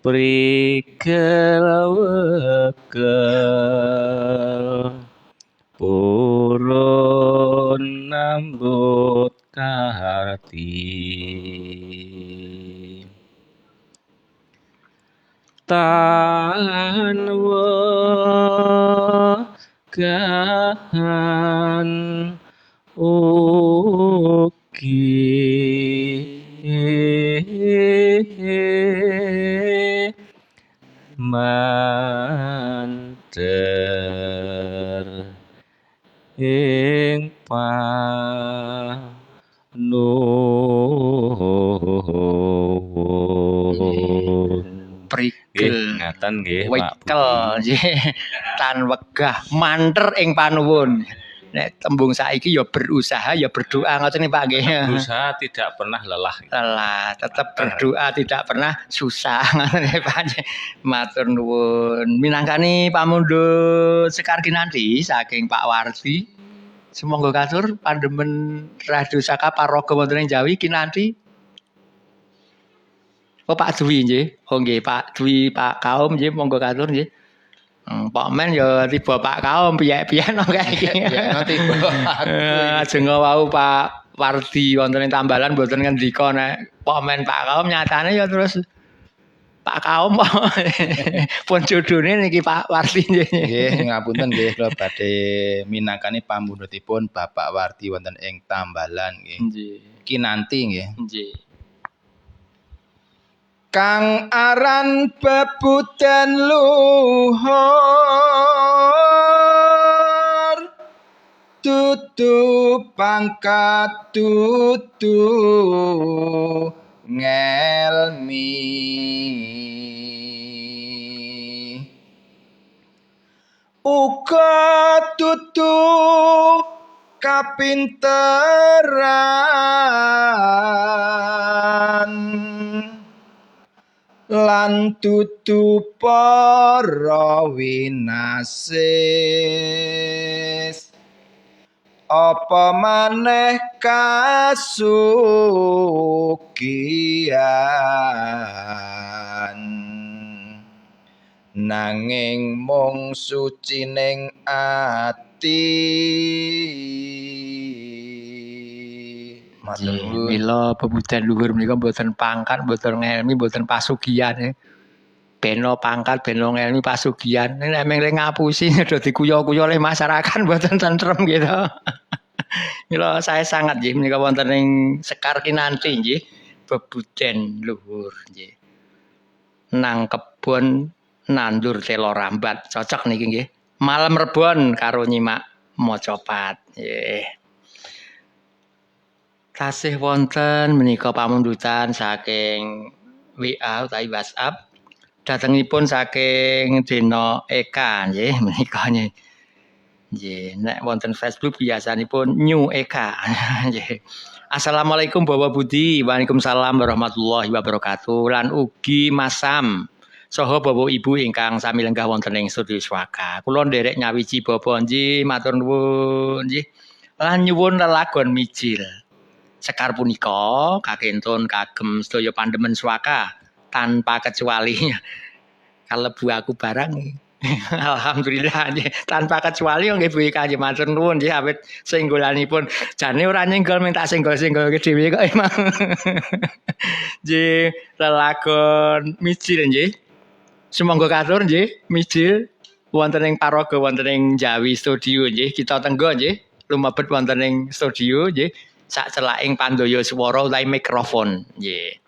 prigel wekel purun nambut karti tan wegahan manter ing panuwun prigel ngaten nggih Pak wekel nggih tan wegah manter ing panuwun. Nek tembung saiki ya berusaha ya berdoa ngoten Pak nggih. Berusaha tidak pernah lelah. Lelah, tetap berdoa tidak pernah susah ngoten Pak. Matur nuwun. Minangkani pamundhut Sekar Kinanti saking Pak Wardi. Sumangga katur pandemen Radio Saka Paraga wonten ing Jawi Kinanti. Oh Pak Dwi nggih. Oh nggih Pak Dwi Pak Kaum nggih monggo katur nggih. Pak Men ya tiba Pak Kaum piyek-piyek nang kene. Ajeng wau Pak Wardi wonten ing Tambalan mboten ngendika nek Pak Men Pak Kaum nyatane ya terus Pak Kaum pun judune niki Pak Wardi nggih. Nggih, ngapunten nggih kula badhe minangkani pamundhutipun Bapak Wardi wonten ing Tambalan nggih. Nggih. Kinanti nggih. Nggih. Kang aran bebuten luhur tutu pangkat tutu ngelmi uga tutu kapinteran lan tutu para winasis apa maneh kasugihan nanging mung sucining ati Mila bebudan luhur menika mboten pangkat, mboten ngelmi, mboten pasugihan. Beno pangkat, beno ngelmi, pasugihan. Nek mung ngapusi do dikuyo-kuyo oleh masyarakat mboten tentrem gitu. Mila saya sangat nggih menika wonten ing Sekar Kinanti nggih, bebudan luhur nggih. Nang kebon nandur telo rambat, cocok niki nggih. Malam Rebon karo nyimak Mocopat. Nggih. Tasih wonten menika pamundutan saking WA utawi WhatsApp. Datengipun saking Dena Eka nggih menika nggih. Nggih, nek wonten Facebook biasanipun New Eka. Nggih. Assalamualaikum Bapak Budi. Waalaikumsalam warahmatullahi wabarakatuh. Lan ugi Mas Sam. Saha Bapak Ibu ingkang sami lenggah wonten ing studio Swaka. Kula nderek nyawiji Bapak nggih matur nuwun nggih. Lan nyuwun lelagon mijil. Sekar punika kakentun kagem sedaya pandemen Swaka tanpa kecuali kalebu aku barang. Alhamdulillah nggih tanpa kecuali nggih Bu Kanjeng matur nuwun nggih awit singgolanipun jane ora nyenggol minta singgol-singgol dhewe kok emang. Nggih lelagon mijil nggih. Sumangga katur nggih mijil wonten ing paraga wonten ing Jawi Studio nggih kita tenggo nggih lumebet wonten ing studio nggih sak celaking pandaya swara utawi mikrofon nggih.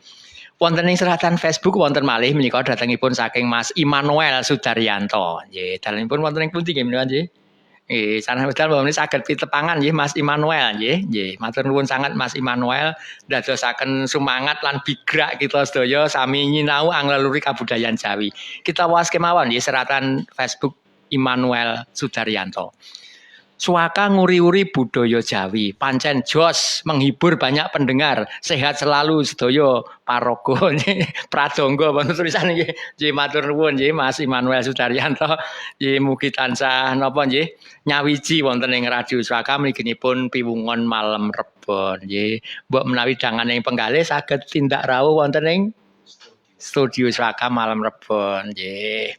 Wonten ing seratan Facebook wonten malih menika datengipun saking Mas Immanuel Sudaryanto. Nggih, dalemipun wonten ing pundi nggih menika nggih? Nggih, sanes wedal menawi saged pitepangan nggih Mas Immanuel nggih. Nggih, matur nuwun sangat Mas Immanuel ndadosaken sumangat lan bigrak kita sedaya sami nyinau angleluri kabudayan Jawi. Kita waos kemawon nggih seratan Facebook Immanuel Sudaryanto. Suaka nguri-uri budaya Jawi, pancen jos menghibur banyak pendengar, sehat selalu sedaya paraga pradangga wonten tulisan nggih. Nggih matur nuwun nggih Mas Immanuel Sudaryanto. Nggih mugi tansah napa nggih nyawiji wonten ing Radio Suaka mliginipun piwungon malem Rebo nggih. Mbok menawi danganing penggalih saged tindak rawuh wonten ing Studio Suaka malem Rebo nggih.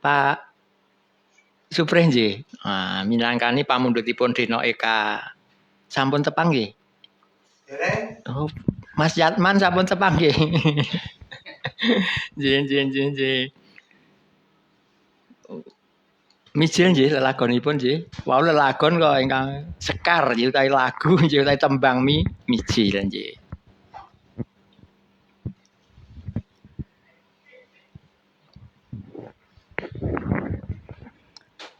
Pak Suprih nggih. Minangkani pamundhutipun Dina Eka sampun tepang nggih. Oh, Mas Yatman sampun tepang nggih. Nggih. Mijil nggih lelagonipun nggih. Wau lelagon kok ingkang sekar nggih utawi lagu nggih utawi tembang mijil nggih.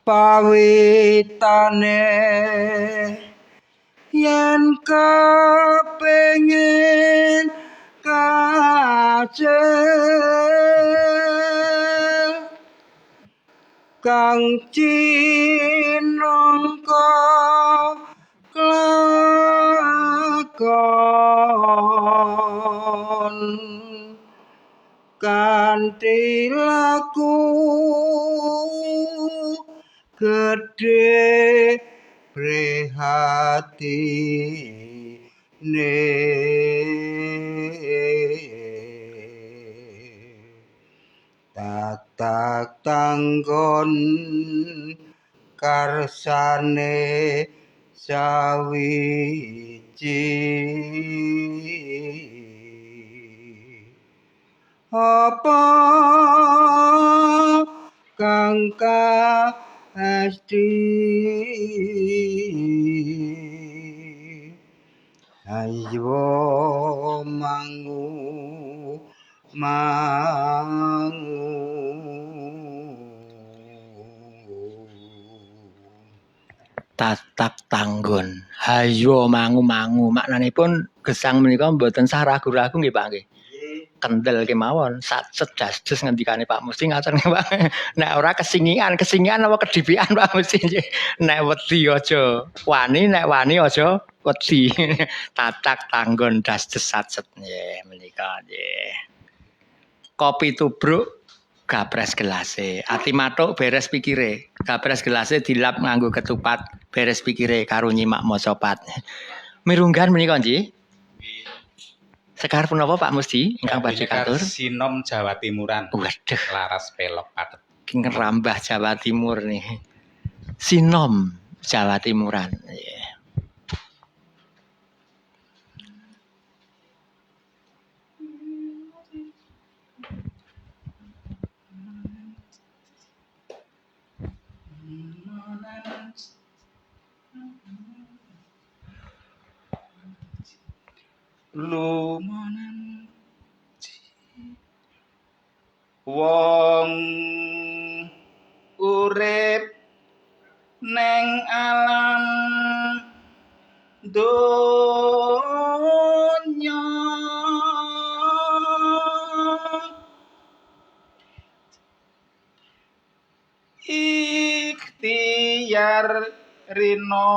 Pawitane yen kepengin kacil kang cinangka kelakon kanthi laku gede prihatine tak tanggon karsane sawiji apa kang asti ayo mangu Tatak tanggon hayo mangu-mangu maknanipun gesang menika mboten sah ragu-ragu nggih Pak nggih. Kendel kemawon satset dasdes ngendikane Pak Musti ngaten Pak. Nek ora kesingian apa kedipian Pak Musti nggih. Nek wedi aja wani, nek wani aja wedi. Tatak tanggon dasdes satset nggih menika nggih. Kopi tubruk gapres gelase, ati matuk beres pikire. Gapres gelase dilap nganggo ketupat, beres pikire karo nyimak mocopat. Mirunggan menika nggih. Sekar punapa Pak Musti ingkang badhe katur? Sinom Jawa Timuran. Waduh, laras pelok patet. Ngerambah Jawa Timur nih. Sinom Jawa Timuran. Yeah. Lumanen wong urip neng alam donya ikhtiar rino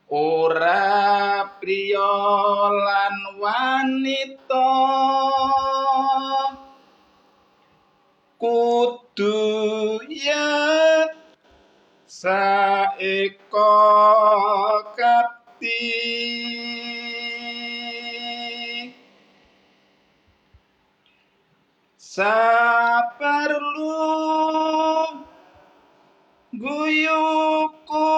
ora priya lan wanita kudu ya saeka kapti saperlu guyuku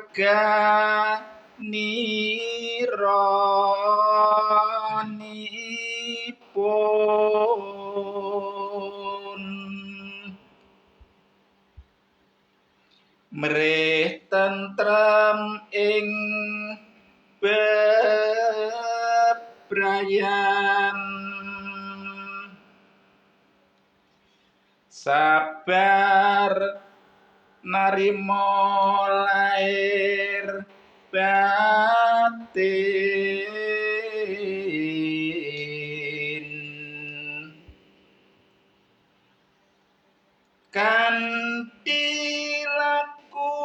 reganipun mrih tentrem ing bebrayan sabar narimo lair batin kanthi laku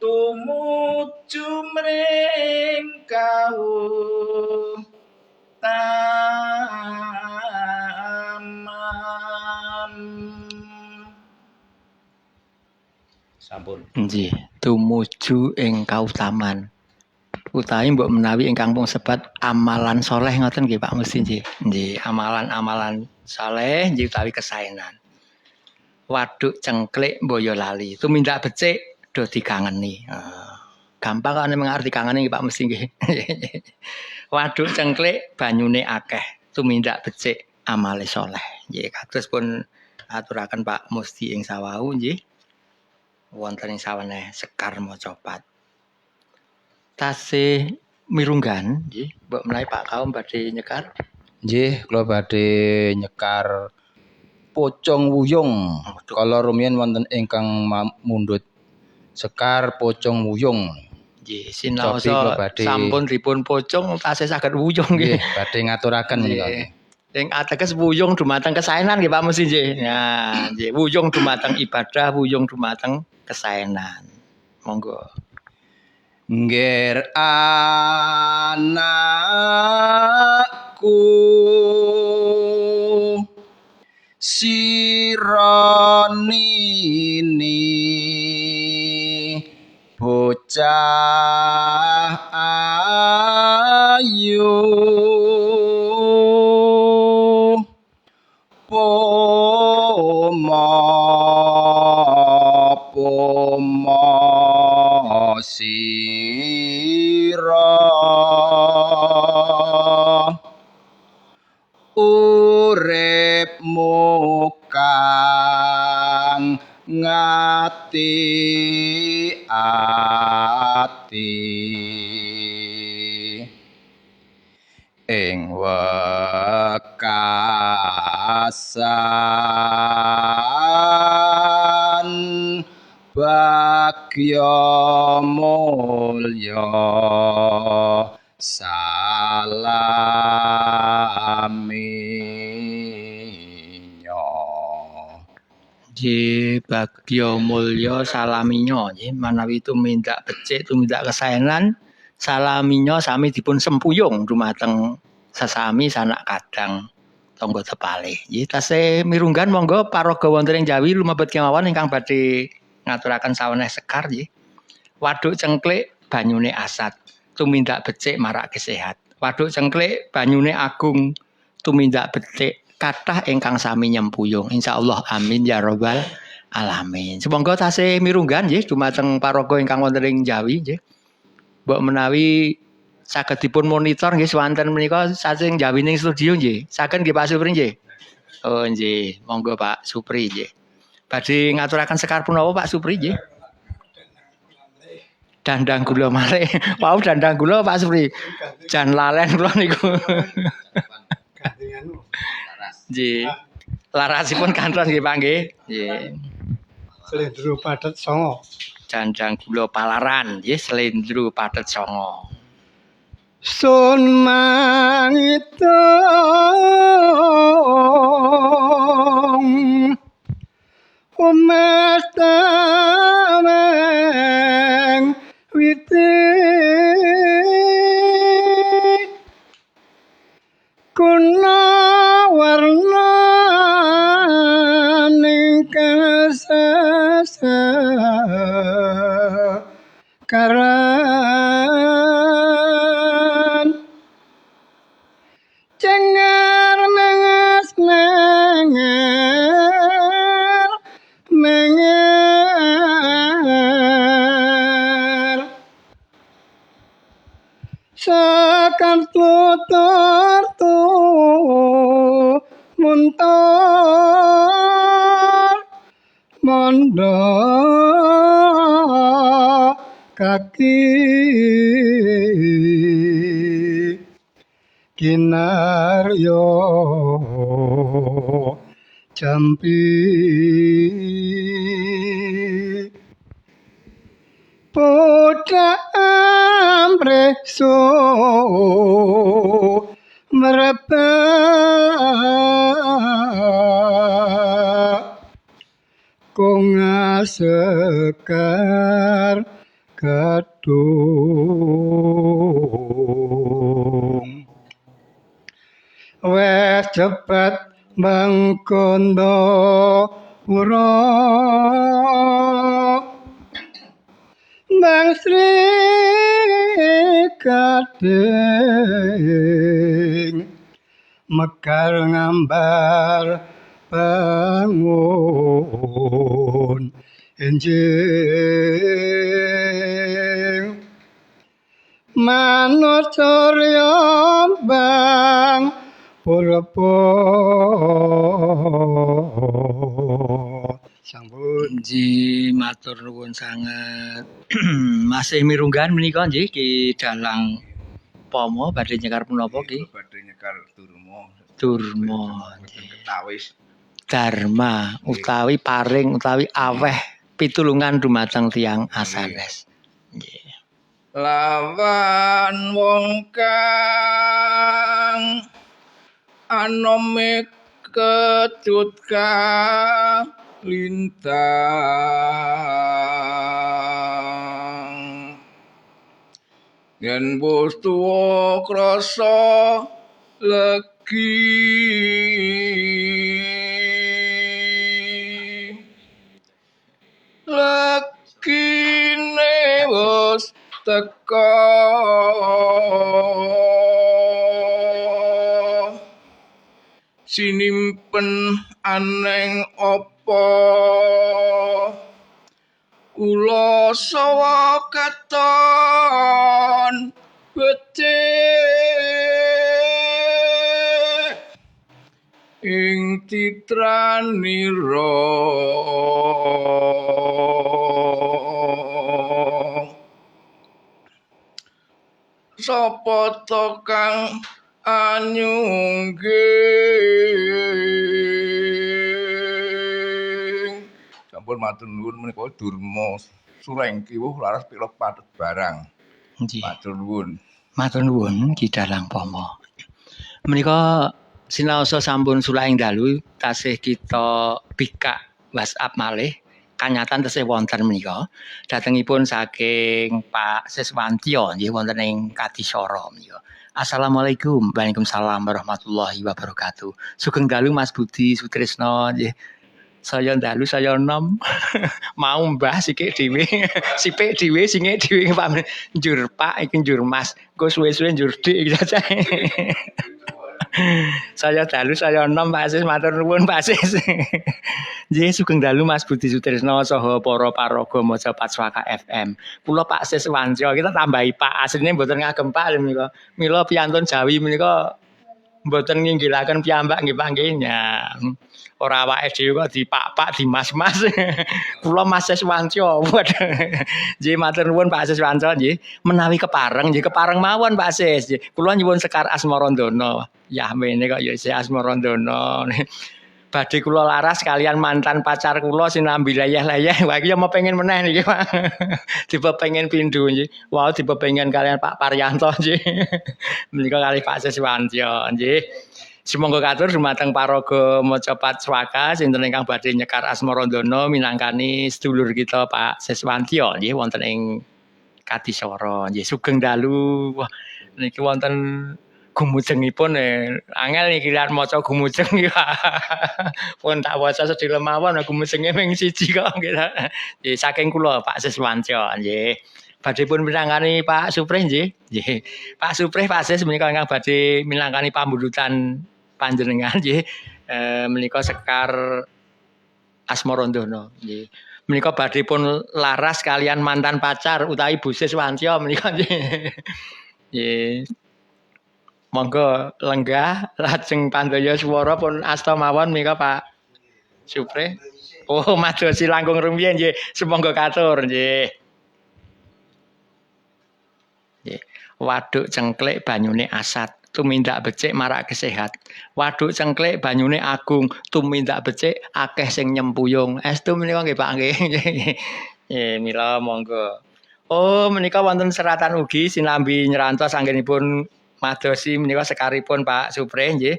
tumuju mring kautaman. Sampun. Nggih, tumuju ing kautaman. Utawi mbok menawi ingkang pun sebat amalan soleh ngoten nggih Pak Musti nggih. Nggih, amalan-amalan soleh nggih utawi kesaenan. Waduk cengklik mboyo lali, tumindak becik do dikangeni. Gampang kok mengarti kangeni Pak Musti nggih. Waduk cengklik banyune akeh, tumindak becik amale soleh. Nggih, kados pun aturaken Pak Musti ing sawau nggih. Wonten ing saweneh Sekar Mojopat. Tasih mirunggan nggih, mbok menawi Pak Kaum badhe nyekar. Nggih, kula badhe nyekar Pocong Wuyung. Kala rumiyin wonten ingkang mundhut sekar Pocong Wuyung. Nggih, sinaosa sampun dipun pocong tasih saged wuyung nggih. Nggih, badhe ngaturaken menika. Ing ateges wuyung dumateng kesaenan nggih Pak Musti nggih. Ya, nggih, wuyung dumateng ibadah, wuyung dumateng kesaenan. Monggo. Ngger anakku sira nini bocah ayu pomo sira uripmu kang ngati ati ing wekasan bagya mulya salaminya. Nggih, bagya mulya salaminya nggih, manawi tumindak becik, tumindak kesaenan, salaminya sami dipun sempuyung dumateng sesami sanak kadang tangga tepalih. Nggih, tasih mirunggan monggo paraga wonten ing Jawi lumebet kemawon ingkang badhe ngaturaken saweneh sekar nggih. Waduk cengklik banyune asat, tumindak becik marake sehat. Waduk cengklik banyune agung, tumindak becik kathah ingkang sami nyempuyung. Insyaallah amin ya rabbal alamin. Semoga tasih mirunggan nggih dumateng paraga ingkang wonten ing Jawi nggih. Mbok menawi saged dipun monitor nggih swanten menika saking Jawi ning studio nggih. Saged nggih Pak Supri nggih. Oh nggih, monggo Pak Supri nggih. Badhe ngaturaken sekar punapa Pak Supri nggih. Dandang gula malih. Wau dandang gula Pak Supri. Jan lalen kula niku. Nggih. Larasipun kanthon nggih Pak nggih. Nggih. Slendro padet 9. Dandang gula palaran nggih, slendro padet 9. Sun mangitung umatameng witi kuna warna ning kasasa karan cengar mengas nengar. sakan tutur muntur mondo kaki kinaryo jampi Putra ampreso merepek konga sekar kadung wes cepet bangkondo ura Bang Sri Kading mekar ngambar bangun enjing manut surya bang purpo Sampun nggih matur nuwun sanget. Masih mirunggan menika nggih Ki Dalang Pomo badhe nyekar punapa Ki? Badhe nyekar Durma. Durma nggih. Ketawis. Dharma utawi paring utawi aweh pitulungan dumateng tiyang asanes. Nggih. Lawan wong kang anome kecut lintang yen wis tuwa krasa legi legine wis teka sinimpen aneng apa kula sawa katon becik ing titranira sapa to kang anyungging sampun matur nuwun menika Durma Sureng kiwuh laras pira pathet barang matur nuwun Ki Dalang Pomo menika sinaosa sampun sulaing dalu tasih kita bikak WhatsApp malih kanyatan tesih wonten menika datengipun saking Pak Siswantyo nggih wonten ing Kadisara menika. Assalamualaikum. Waalaikumsalam warahmatullahi wabarakatuh. Sugeng dalu Mas Budi Sutrisno nggih. Saya dalu saya nom mau mbah sikik dhewe sipik dhewe singik dhewe Pak njur Pak iki njur Mas engko suwe-suwe njur Dik iki saja. Saya dalu saya nom Pak Sis matur nuwun Pak Sis. Nggih sugeng dalu Mas Budi Sutrisno saha para paraga maca Patswaka FM. Kula Pak Sis Wancya kita tambahi Pak asline mboten ngagem Pak menika. Mila piyantun Jawi menika mboten nginggilaken piyambak nggih Pak nggih. Ora awake dhewe kok dipak-pak dimas-mas. Kula Mas Siswancya. Nggih matur nuwun Pak Siswancya nggih. Menawi kepareng nggih kepareng mawon Pak Sis. Kula nyuwun sekar Asmarandana. Ya mene kok ya isih Asmarandana. Badhe kula laras kalian mantan pacar kula sinambi layah-layah. Wah iki ya mau pengen meneh niki Pak. Dipepengen pindho nggih. Wau dipepengen kalian Pak Paryanto nggih. Menika kalih Pak Siswancya nggih. Sumangga katur dumateng paraga maca Patswaka sinten ingkang badhe nyekar Asmarandana minangkani sedulur kita Pak Siswantyo nggih wonten ing Kadisara nggih sugeng dalu. Wah niki wonten gumujengipun angel niki lan maca gumujeng ya. Pun tak waca sedhela mawon gumujenge ming siji kok nggih. Saking kula Pak Siswantyo nggih. Badhe pun minangkani Pak Suprih nggih. Nggih. Pak Suprih Pak Sis menika ingkang badhe minangkani pambudutan panjenengan nggih menika sekar Asmarandana nggih. Menika badhe pun laras kalian mantan pacar utawi Bu Siswantyo menika nggih. Nggih. Monggo lenggah lajeng pandaya swara pun asta mawon menika Pak Supre. Oh, madosi langkung rumiyin nggih. Sumangga katur nggih. Nggih. Waduk cengklik banyune asat, tumindak becik marake sehat. Waduk cengklik banyune agung, tumindak becik akeh sing nyempuyung. Estu menika nggih Pak nggih. Nggih, mila monggo. Oh, menika wonten seratan ugi sinambi nyrantos anggenipun madosi menika sekaripun Pak Supre nggih.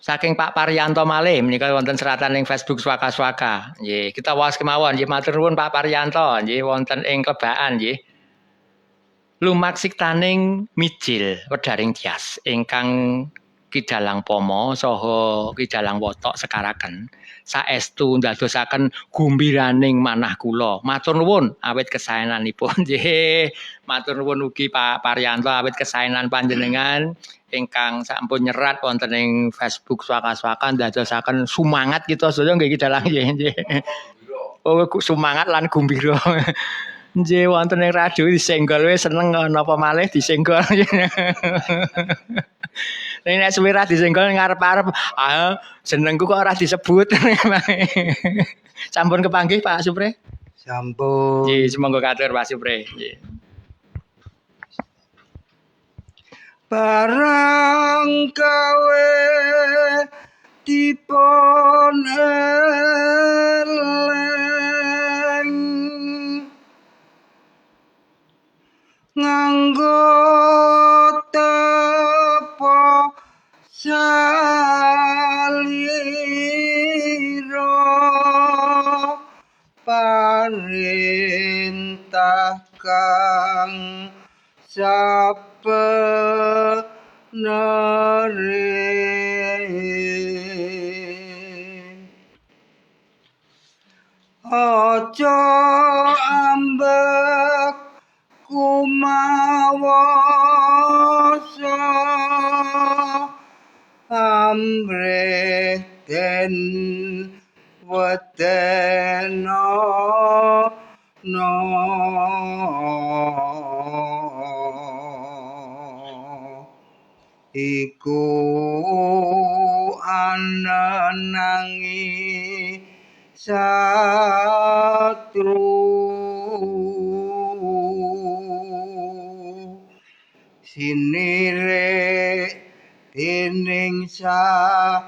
Saking Pak Paryanto malih menika wonten seratan ing Facebook swaka-swaka. Nggih, kita waos kemawon nggih matur nuwun Pak Paryanto nggih wonten ing Klebaan nggih. Lumaksik taning mijil wedaring tias ingkang Kidalang Pomo saha Kidalang Wotok sekaraken saestu ndadosaken gumbiraning manah kula. Matur nuwun awit kesaenanipun nggih. Matur nuwun ugi Pak Paryanto awit kesaenan panjenengan ingkang sampun nyerat wonten ing Facebook swaka-swaka ndadosaken sumangat kita sedaya nggih Kidalang nggih. Oh sumangat lan gumbira. Nggih wonten ing radio disenggol wis seneng napa malih disenggol. Nek suwe ra disenggol ngarep-arep, ah jenengku kok ora disebut. Sampun kepanggih Pak Supre? Sampun. Nggih, semonggo katur Pak Supre. Nggih. Barang kawe dipun eleng nganggo tepo salira parintah kang aja ambek kumawasa ambrih den wedena iku ananangi satru sinire dening sasama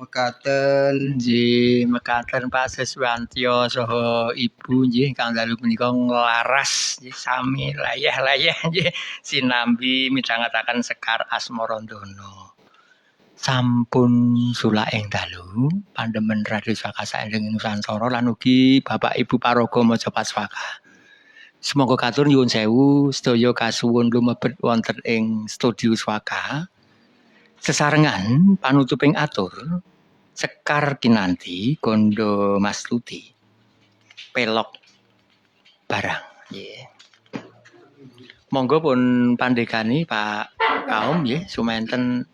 mekaten nggih mekaten Pak Seswantyo saha Ibu nggih kang dalu punika nglaras nggih sami layah-layah nggih sinambi midhangetaken Sekar Asmarandana. Sampun sulaing dalu pandemen Radio Swaka saenjing Nusantara lan ugi Bapak Ibu paraga maca Swaka. Semoga katur nyuwun sewu sedaya kasuwun lumebet wonten ing studio Swaka. Sesarengan panutuping atur Sekar kinanti Gondo Mastuti pelok barang nggih. Monggo pun pandegani Pak Kaum nggih sumenten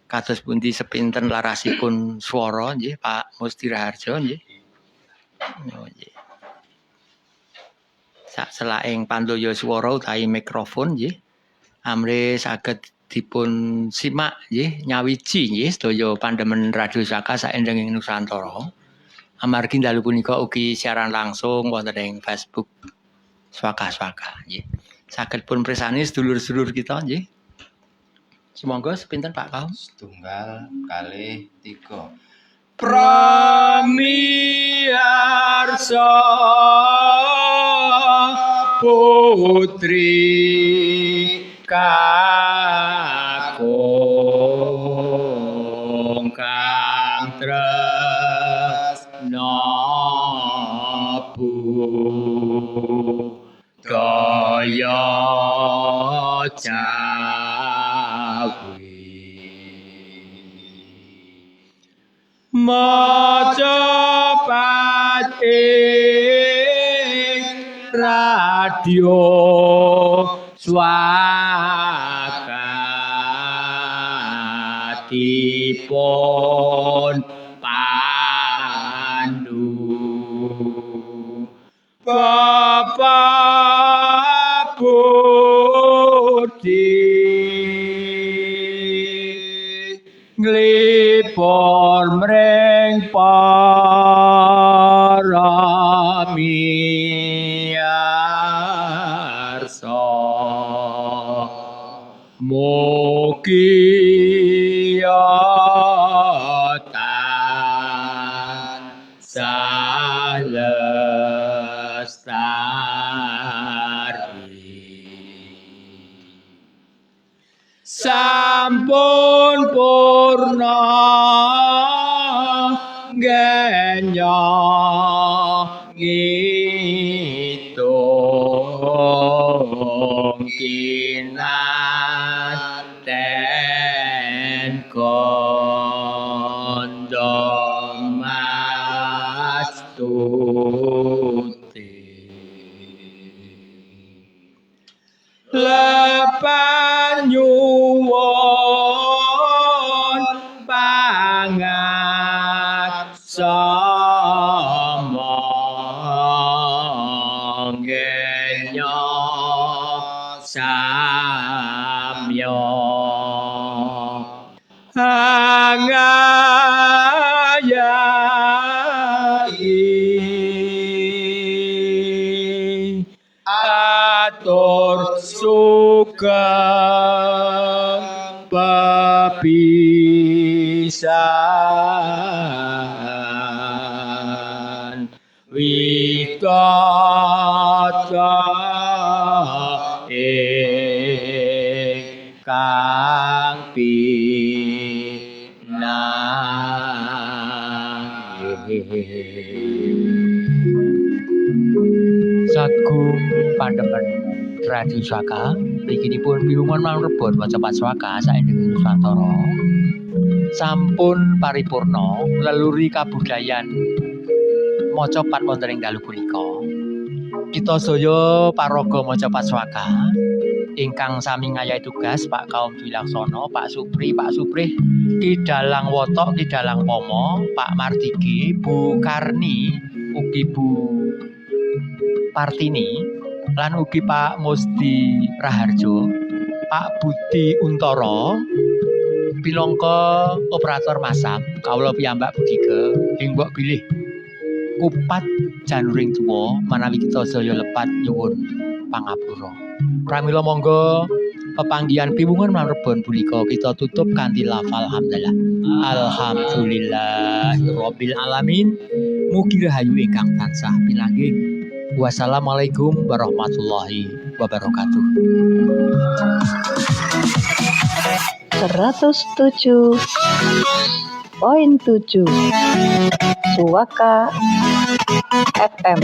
kados pundi sepinten larasipun swara nggih Pak Musti Raharjo nggih. Nggih. Sak selaing pandaya swara utawi mikrofon nggih. Amri saged dipun simak nggih nyawiji nggih sedaya pandemen Radio Swaka saenjing Nusantara. Amargi dalu punika ugi siaran langsung wonten ing Facebook Swaka-swaka nggih. Saged pun pirsani sedulur-sedulur kita nggih. Semoga sepinten Pak Kaum. Setunggal kalih 3. Pramiarsa putri kakung kang tresna budaya Macapat ing radio Swaka dipun nglipur mring para miyarsa mugi tansah lestari. Sampun purna genya ngitung kinaten kondo mastuti lepan nyuwun pangaksama genya samya angayahi atur sugeng pepisan witata ingkang Sagung pandemen Radio Swaka mliginipun piwungan manrebut maca Paswaka saindhenging Nusantara sampun paripurna leluri kabudayan maca pat wonten ing dalu punika. Kita sedaya paraga maca Paswaka ingkang sami ngayahi tugas Pak Kaum Wilaksana, Pak Supri, Pak Suprih, Ki Dalang Wotok, Ki Dalang Pomo, Pak Martigi, Bu Karni, ugi Bu Partini, lan ugi Pak Musdi Raharjo, Pak Budi Untara, pinangka operator masam, kawula piyambak budika ing mbok bilih kupat januring tuwa manawi kita saya lepat nyuwun pangapura. Pramila monggo pepanggihan piwungan manrebon punika kita tutup kanthi lafal hamdalah. Alhamdulillahirabbil alamin. Mugi rahayu ingkang tansah pinanggih. Wassalamualaikum warahmatullahi wabarakatuh. 107.7 Suaka FM.